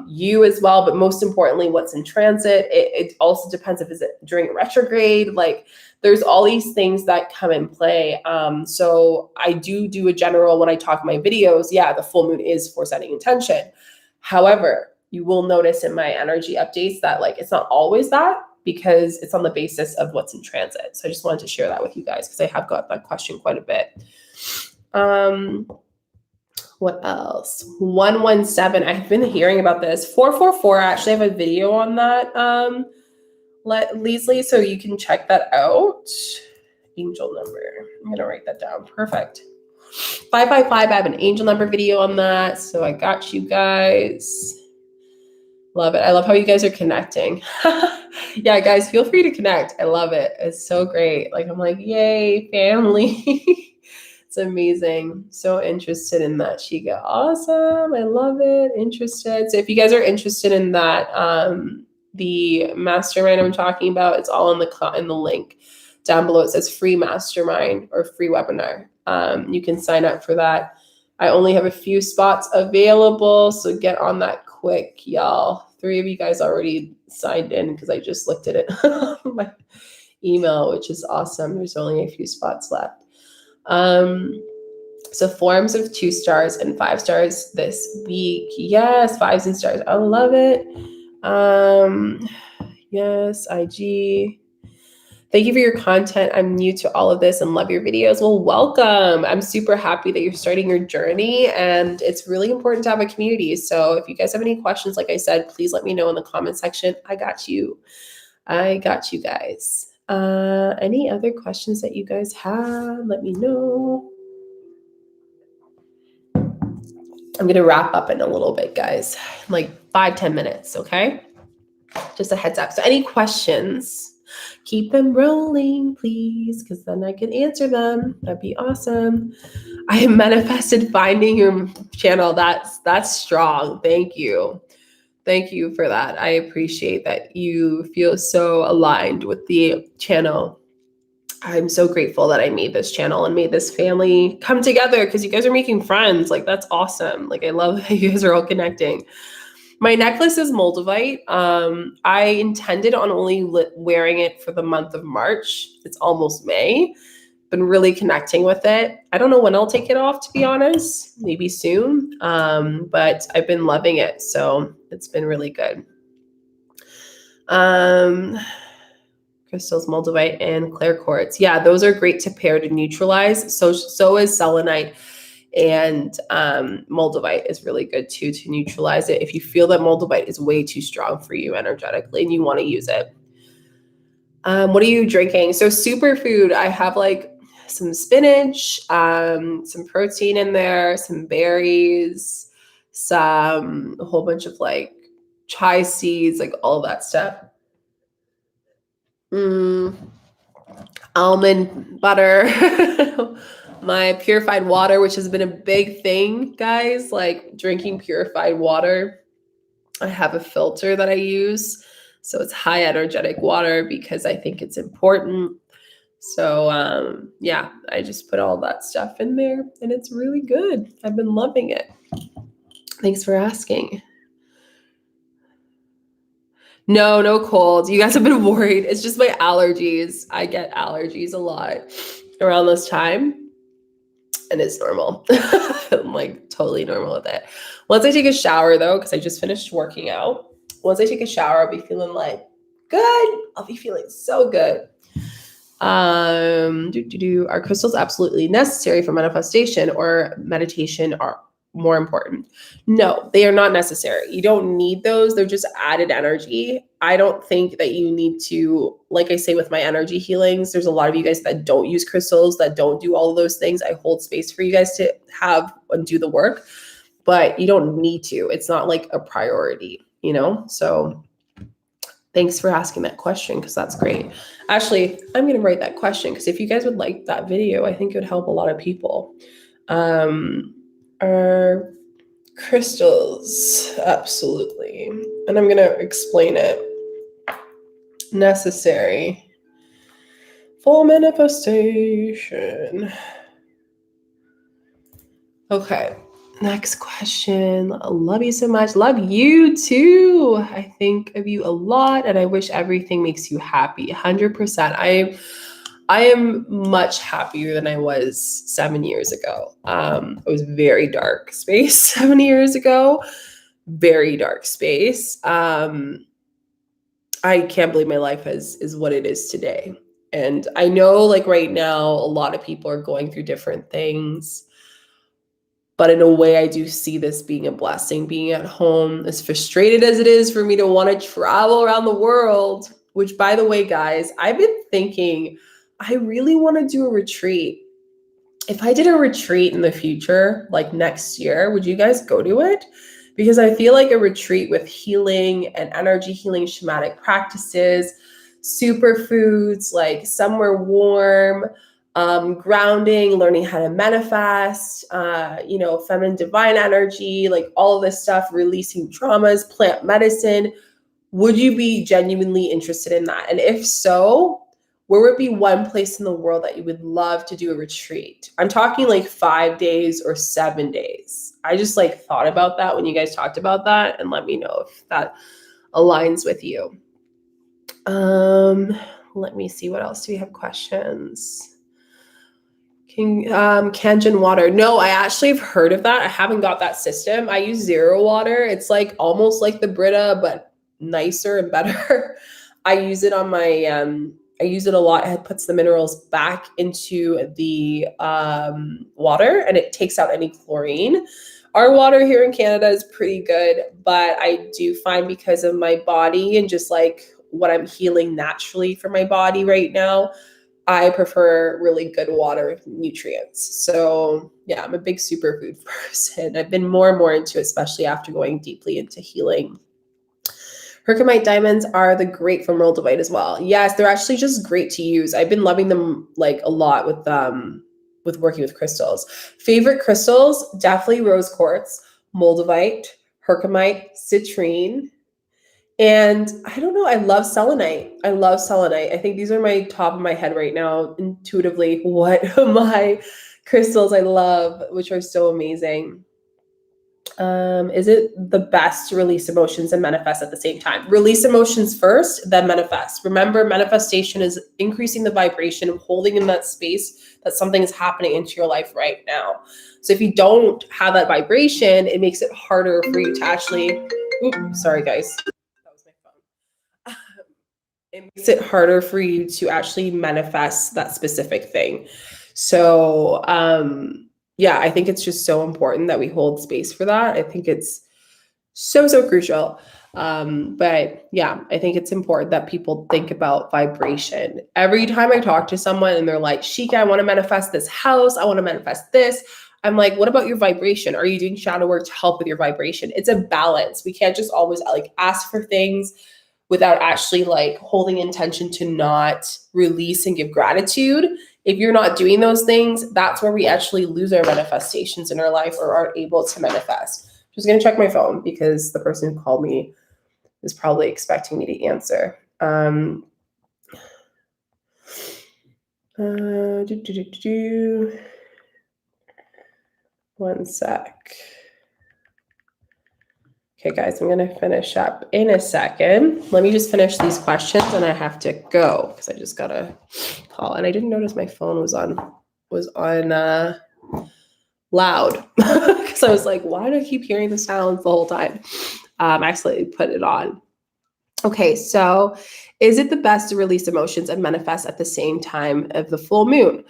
you as well, but most importantly, what's in transit. It also depends if it's during retrograde. Like, there's all these things that come in play. So I do a general when I talk my videos. Yeah, the full moon is for setting intention. However, you will notice in my energy updates that like it's not always that, because it's on the basis of what's in transit. So I just wanted to share that with you guys because I have got that question quite a bit. What else? 117. I've been hearing about this. 444. I actually have a video on that, Leslie, so you can check that out. Angel number. I'm gonna write that down. Perfect. 555. I have an angel number video on that, so I got you guys. Love it. I love how you guys are connecting. Yeah, guys, feel free to connect. I love it. It's so great. Like, I'm like, yay, family. It's amazing. So interested in that, Chica. Awesome. I love it. Interested. So if you guys are interested in that, the mastermind I'm talking about, it's all in the link down below. It says free mastermind or free webinar. You can sign up for that. I only have a few spots available, so get on that quick, y'all. 3 of you guys already signed in because I just looked at it on my email, which is awesome. There's only a few spots left. So forms of 2 stars and 5 stars this week. Yes, 5s and stars. I love it. Yes, IG. Thank you for your content. I'm new to all of this and love your videos. Well, welcome. I'm super happy that you're starting your journey, and it's really important to have a community. So if you guys have any questions, like I said, please let me know in the comment section. I got you. I got you guys. Any other questions that you guys have? Let me know. I'm going to wrap up in a little bit, guys, like 5-10 minutes. Okay. Just a heads up. So any questions, keep them rolling, please, because then I can answer them. That'd be awesome. I have manifested finding your channel. That's strong. Thank you. Thank you for that. I appreciate that you feel so aligned with the channel. I'm so grateful that I made this channel and made this family come together, because you guys are making friends. Like, that's awesome. Like, I love how you guys are all connecting. My necklace is Moldavite. I intended on only wearing it for the month of March. It's almost May. Been really connecting with it. I don't know when I'll take it off, to be honest. Maybe soon. But I've been loving it. So it's been really good. Crystals, Moldavite, and clear quartz. Yeah, those are great to pair to neutralize. So is selenite And moldavite is really good too to neutralize it if you feel that moldavite is way too strong for you energetically and you want to use it. What are you drinking? So superfood, I have like some spinach, some protein in there, some berries, a whole bunch of like chia seeds, like all that stuff. Almond butter, my purified water, which has been a big thing, guys, like drinking purified water. I have a filter that I use. So it's high energetic water because I think it's important. So yeah, I just put all that stuff in there and it's really good. I've been loving it. Thanks for asking. No cold. You guys have been worried. It's just my allergies. I get allergies a lot around this time. And it's normal. I'm like totally normal with it. Once I take a shower though, because I just finished working out. Once I take a shower, I'll be feeling like good. I'll be feeling so good. Are crystals absolutely necessary for manifestation or meditation are more important? No, they are not necessary. You don't need those. They're just added energy. I don't think that you need to, like I say with my energy healings, there's a lot of you guys that don't use crystals, that don't do all of those things. I hold space for you guys to have and do the work, but you don't need to. It's not like a priority, you know? So thanks for asking that question because that's great. Actually, I'm going to write that question because if you guys would like that video, I think it would help a lot of people. Are crystals absolutely, and I'm going to explain it, necessary for manifestation? Okay. Next question. Love you so much. Love you too. I think of you a lot and I wish everything makes you happy. 100%. I am much happier than I was 7 years ago. It was very dark space 7 years ago. Very dark space. I can't believe my life is what it is today. And I know like right now, a lot of people are going through different things. But in a way, I do see this being a blessing, being at home, as frustrated as it is for me to want to travel around the world, which, by the way, guys, I've been thinking, I really want to do a retreat. If I did a retreat in the future, like next year, would you guys go to it? Because I feel like a retreat with healing and energy healing, shamanic practices, superfoods, like somewhere warm, grounding, learning how to manifest, feminine divine energy, like all of this stuff, releasing traumas, plant medicine. Would you be genuinely interested in that? And if so, where would be one place in the world that you would love to do a retreat? I'm talking like 5 days or 7 days. I just like thought about that when you guys talked about that, and let me know if that aligns with you. Let me see, what else do we have questions? Kangen water. No, I actually have heard of that. I haven't got that system. I use zero water. It's like almost like the Brita, but nicer and better. I use it on my, I use it a lot. It puts the minerals back into the water and it takes out any chlorine. Our water here in Canada is pretty good, but I do find because of my body and just like what I'm healing naturally for my body right now, I prefer really good water nutrients. So yeah, I'm a big superfood person. I've been more and more into it, especially after going deeply into healing. Herkimer diamonds are the great from moldavite as well. Yes, they're actually just great to use. I've been loving them like a lot with working with crystals. Favorite crystals, definitely rose quartz, moldavite, herkimer, citrine. And I don't know, I love selenite. I love selenite. I think these are my top of my head right now, intuitively, what my crystals I love, which are so amazing. Is it the best to release emotions and manifest at the same time? Release emotions first, then manifest. Remember, manifestation is increasing the vibration of holding in that space that something is happening into your life right now. So if you don't have that vibration, it makes it harder for you to actually, sorry guys. It makes it harder for you to actually manifest that specific thing. So yeah, I think it's just so important that we hold space for that. I think it's so crucial. But yeah, I think it's important that people think about vibration. Every time I talk to someone and they're like, Shika, I want to manifest this house, I want to manifest this. I'm like, what about your vibration? Are you doing shadow work to help with your vibration? It's a balance. We can't just always like ask for things without actually like holding intention to not release and give gratitude. If you're not doing those things, that's where we actually lose our manifestations in our life or aren't able to manifest. Just going to check my phone because the person who called me is probably expecting me to answer. One sec. Okay, guys, I'm going to finish up in a second. Let me just finish these questions and I have to go because I just got a call and I didn't notice my phone was on loud because I was like, why do I keep hearing the sounds the whole time? I accidentally put it on. Okay, so is it the best to release emotions and manifest at the same time of the full moon?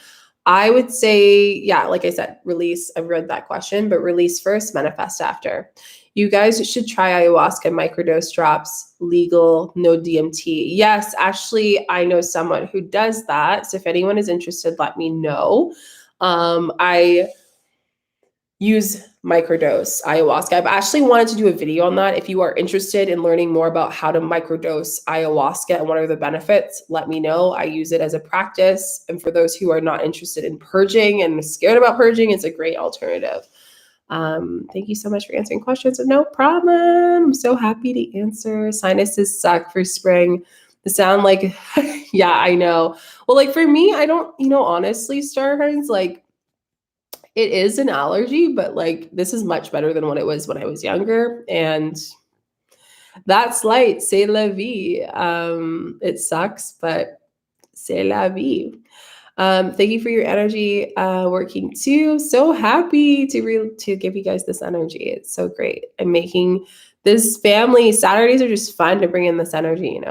I would say, yeah, like I said, release. I've read that question, but release first, manifest after. You guys should try ayahuasca microdose drops, legal, no DMT. Yes, actually, I know someone who does that. So if anyone is interested, let me know. I use microdose ayahuasca. I've actually wanted to do a video on that. If you are interested in learning more about how to microdose ayahuasca and what are the benefits, let me know. I use it as a practice. And for those who are not interested in purging and scared about purging, it's a great alternative. Thank you so much for answering questions. No problem. I'm so happy to answer. Sinuses suck for spring. The sound like, yeah, I know. Well, like for me, I don't, honestly, star signs, like, it is an allergy, but like this is much better than what it was when I was younger. And that's light. C'est la vie. It sucks, but c'est la vie. Thank you for your energy working too. So happy to give you guys this energy. It's so great. I'm making this family. Saturdays are just fun to bring in this energy,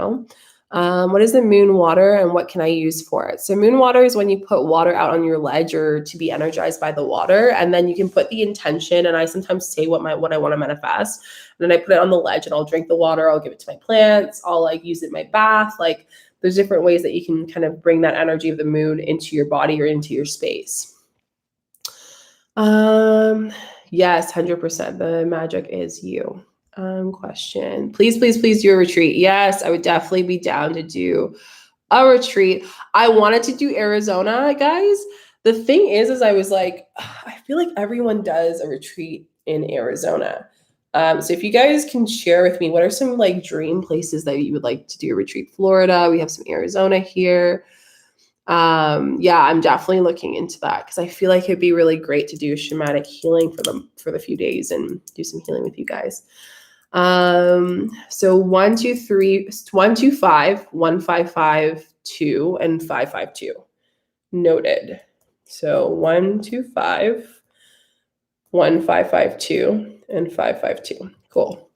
What is the moon water and what can I use for it? So moon water is when you put water out on your ledge or to be energized by the water, and then you can put the intention. And I sometimes say what I want to manifest, and then I put it on the ledge and I'll drink the water. I'll give it to my plants. I'll like use it in my bath. Like there's different ways that you can kind of bring that energy of the moon into your body or into your space. Yes, 100%. The magic is you. Question. Please do a retreat. Yes, I would definitely be down to do a retreat. I wanted to do Arizona, guys. The thing is I was like, I feel like everyone does a retreat in Arizona. So if you guys can share with me, what are some like dream places that you would like to do a retreat? Florida, we have some Arizona here. Yeah, I'm definitely looking into that because I feel like it'd be really great to do shamanic healing for the few days and do some healing with you guys. So 1, 2, 3, 1, 2, 5, 1, 5, 5, 2, and 5, 5, 2. Noted. So 1, 2, 5, 1, 5, 5, 2, and 5, 5, 2. Cool.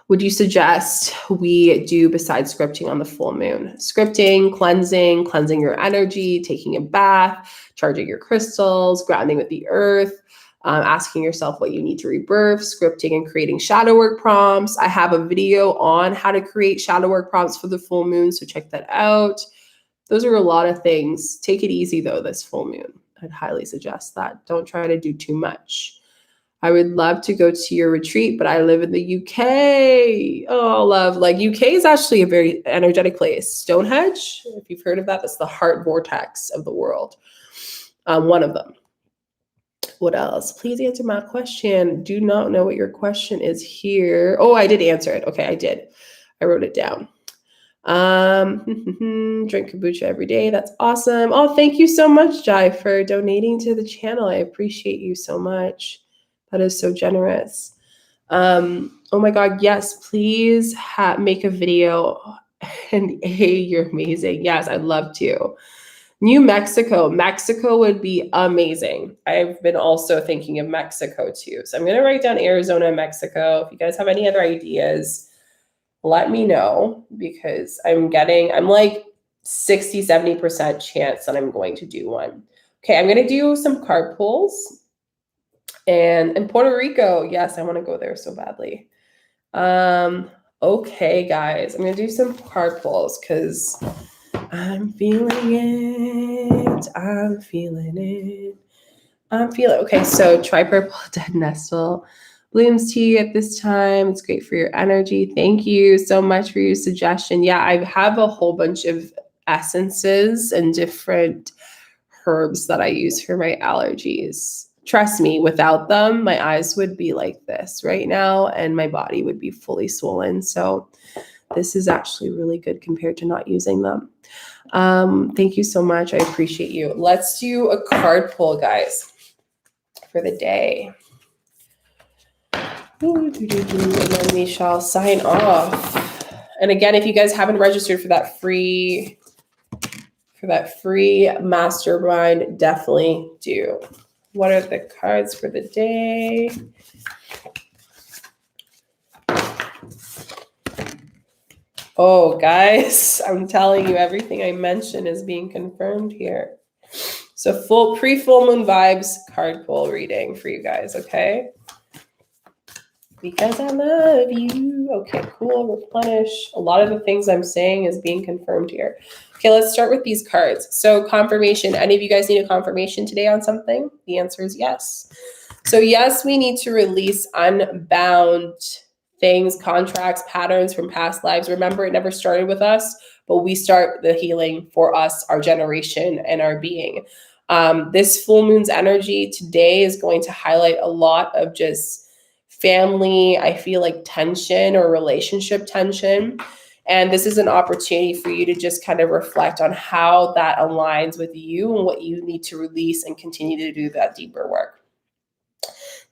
Would you suggest we do besides scripting on the full moon? Scripting, cleansing your energy, taking a bath, charging your crystals, grounding with the earth, asking yourself what you need to rebirth, scripting and creating shadow work prompts. I have a video on how to create shadow work prompts for the full moon, so check that out. Those are a lot of things. Take it easy though, this full moon. I'd highly suggest that. Don't try to do too much. I would love to go to your retreat, but I live in the UK. Oh, love. Like UK is actually a very energetic place. Stonehenge, if you've heard of that, that's the heart vortex of the world. One of them. What else? Please answer my question. Do not know what your question is here. Oh, I did answer it. Okay, I did. I wrote it down. Drink kombucha every day. That's awesome. Oh, thank you so much, Jai, for donating to the channel. I appreciate you so much. That is so generous. Oh my God, yes, please make a video. And you're amazing. Yes, I'd love to. New Mexico. Mexico would be amazing. I've been also thinking of Mexico too. So I'm going to write down Arizona and Mexico. If you guys have any other ideas, let me know because I'm like 60, 70% chance that I'm going to do one. Okay, I'm going to do some card pulls. And in Puerto Rico, yes, I want to go there so badly. Okay, guys, I'm going to do some card pulls because I'm feeling it. I'm feeling it. I'm feeling okay. So try purple dead nestle blooms tea at this time. It's great for your energy. Thank you so much for your suggestion. Yeah, I have a whole bunch of essences and different herbs that I use for my allergies. Trust me, without them, my eyes would be like this right now and my body would be fully swollen. So this is actually really good compared to not using them. Thank you so much. I appreciate you. Let's do a card pull, guys, for the day. And then we shall sign off. And again, if you guys haven't registered for that free mastermind, definitely do. What are the cards for the day? Oh, guys, I'm telling you, everything I mentioned is being confirmed here. So pre-full moon vibes card pull reading for you guys, okay? Because I love you. Okay, cool. Replenish. A lot of the things I'm saying is being confirmed here. Okay, let's start with these cards. So confirmation. Any of you guys need a confirmation today on something? The answer is yes. So yes, we need to release unbound things, contracts, patterns from past lives. Remember, it never started with us, but we start the healing for us, our generation, and our being. This full moon's energy today is going to highlight a lot of just family, I feel like tension or relationship tension. And this is an opportunity for you to just kind of reflect on how that aligns with you and what you need to release and continue to do that deeper work.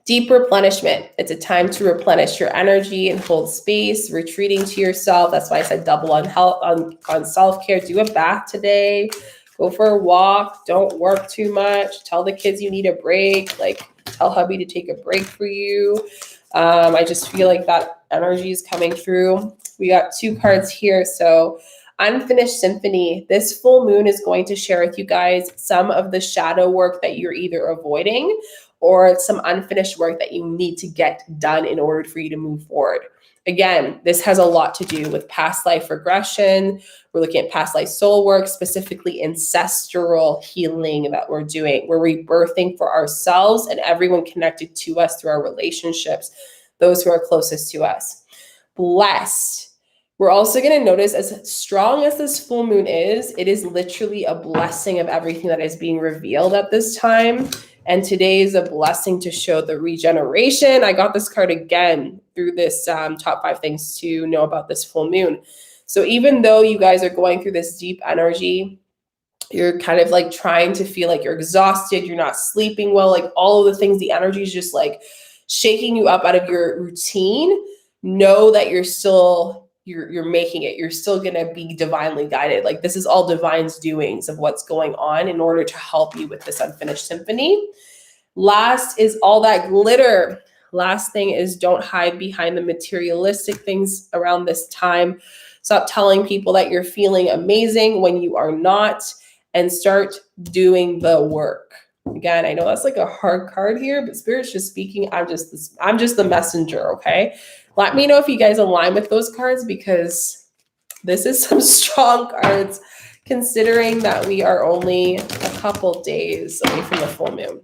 Deep replenishment. It's a time to replenish your energy and hold space, retreating to yourself. That's why I said double on health, on self-care. Do a bath today. Go for a walk. Don't work too much. Tell the kids you need a break. Like, tell hubby to take a break for you. I just feel like that energy is coming through. We got two cards here. So unfinished symphony. This full moon is going to share with you guys some of the shadow work that you're either avoiding or some unfinished work that you need to get done in order for you to move forward. Again, this has a lot to do with past life regression. We're looking at past life soul work, specifically ancestral healing that we're doing. We're rebirthing for ourselves and everyone connected to us through our relationships, those who are closest to us. Blessed. We're also going to notice, as strong as this full moon is, it is literally a blessing of everything that is being revealed at this time. And today is a blessing to show the regeneration. I got this card again through this top 5 things to know about this full moon. So even though you guys are going through this deep energy, you're kind of like trying to feel like you're exhausted, you're not sleeping well, like all of the things, the energy is just like shaking you up out of your routine. Know that you're still you're making it. You're still going to be divinely guided. Like this is all divine's doings of what's going on in order to help you with this unfinished symphony. Last is all that glitter. Last thing is don't hide behind the materialistic things around this time. Stop telling people that you're feeling amazing when you are not, and start doing the work. Again, I know that's like a hard card here, but Spirit's just speaking. I'm just the messenger, okay? Let me know if you guys align with those cards, because this is some strong cards considering that we are only a couple days away from the full moon.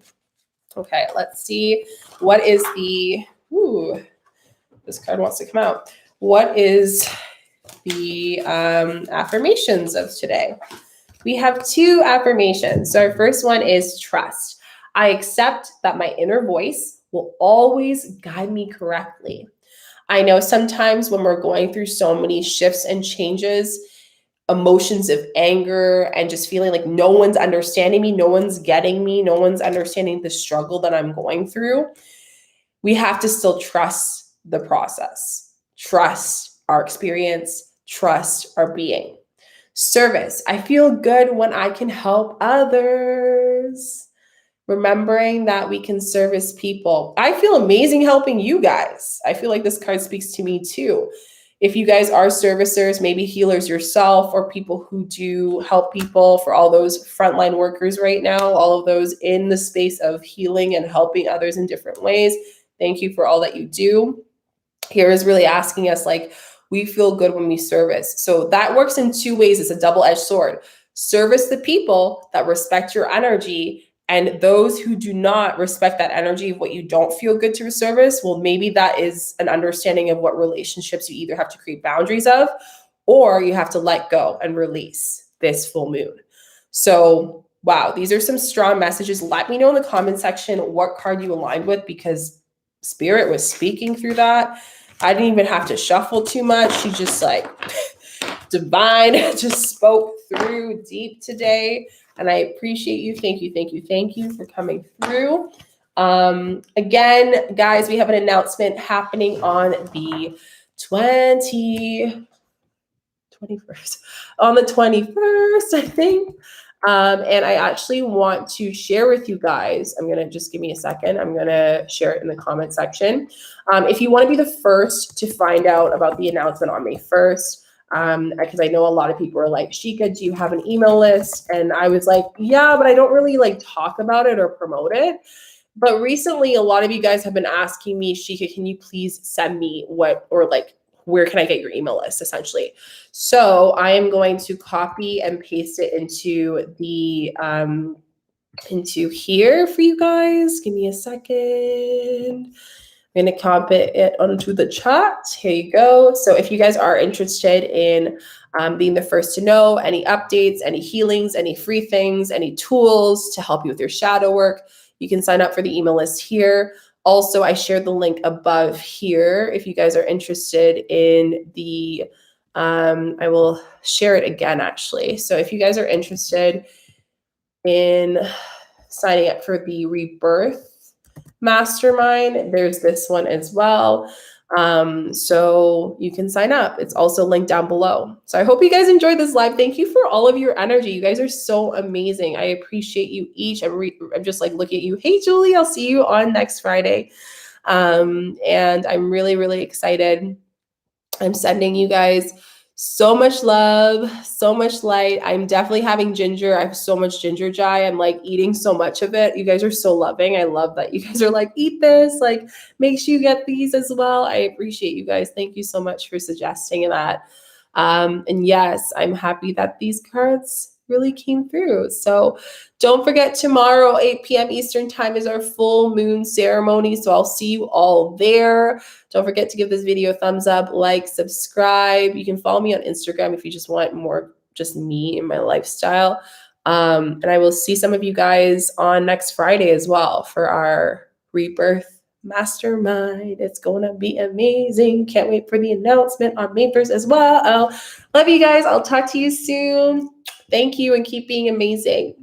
Okay, let's see. What is the, this card wants to come out. What is the affirmations of today? We have 2 affirmations. So our first one is trust. I accept that my inner voice will always guide me correctly. I know sometimes when we're going through so many shifts and changes, emotions of anger and just feeling like no one's understanding me, no one's getting me, no one's understanding the struggle that I'm going through, we have to still trust the process, trust our experience, trust our being. Service. I feel good when I can help others. Remembering that we can service people. I feel amazing helping you guys. I feel like this card speaks to me too. If you guys are servicers, maybe healers yourself, or people who do help people, for all those frontline workers right now, all of those in the space of healing and helping others in different ways, thank you for all that you do. Here is really asking us, like, we feel good when we service. So that works in two ways. It's a double-edged sword. Service the people that respect your energy, and those who do not respect that energy of what you don't feel good to service, well, maybe that is an understanding of what relationships you either have to create boundaries of, or you have to let go and release this full moon. So, wow, these are some strong messages. Let me know in the comment section what card you aligned with, because Spirit was speaking through that. I didn't even have to shuffle too much. She just like divine just spoke through deep today. And I appreciate you. Thank you, thank you, thank you for coming through. Again, guys, we have an announcement happening on the 21st, on the 21st, I think. And I actually want to share with you guys, I'm going to just give me a second. I'm going to share it in the comment section. If you want to be the first to find out about the announcement on May 1st, because I know a lot of people are like, Shika, do you have an email list? And I was like, yeah, but I don't really like talk about it or promote it. But recently, a lot of you guys have been asking me, Shika, can you please send me what, or like, where can I get your email list, essentially? So I am going to copy and paste it into the into here for you guys. Give me a second. I'm going to copy it onto the chat. Here you go. So if you guys are interested in being the first to know any updates, any healings, any free things, any tools to help you with your shadow work, you can sign up for the email list here. Also, I shared the link above here. If you guys are interested in the, I will share it again, actually. So if you guys are interested in signing up for the Rebirth Mastermind, there's this one as well. So you can sign up. It's also linked down below. So I hope you guys enjoyed this live. Thank you for all of your energy. You guys are so amazing. I appreciate you each. I'm just like looking at you. Hey, Julie, I'll see you on next Friday. And I'm really, really excited. I'm sending you guys so much love, so much light. I'm definitely having ginger. I have so much ginger jai. I'm like eating so much of it. You guys are so loving. I love that you guys are like, eat this, like make sure you get these as well. I appreciate you guys. Thank you so much for suggesting that. And yes, I'm happy that these cards really came through. So don't forget, tomorrow, 8 p.m. Eastern time is our full moon ceremony. So I'll see you all there. Don't forget to give this video a thumbs up, like, subscribe. You can follow me on Instagram if you just want more just me and my lifestyle. And I will see some of you guys on next Friday as well for our Rebirth Mastermind. It's going to be amazing. Can't wait for the announcement on May 1st as well. Love you guys. I'll talk to you soon. Thank you, and keep being amazing.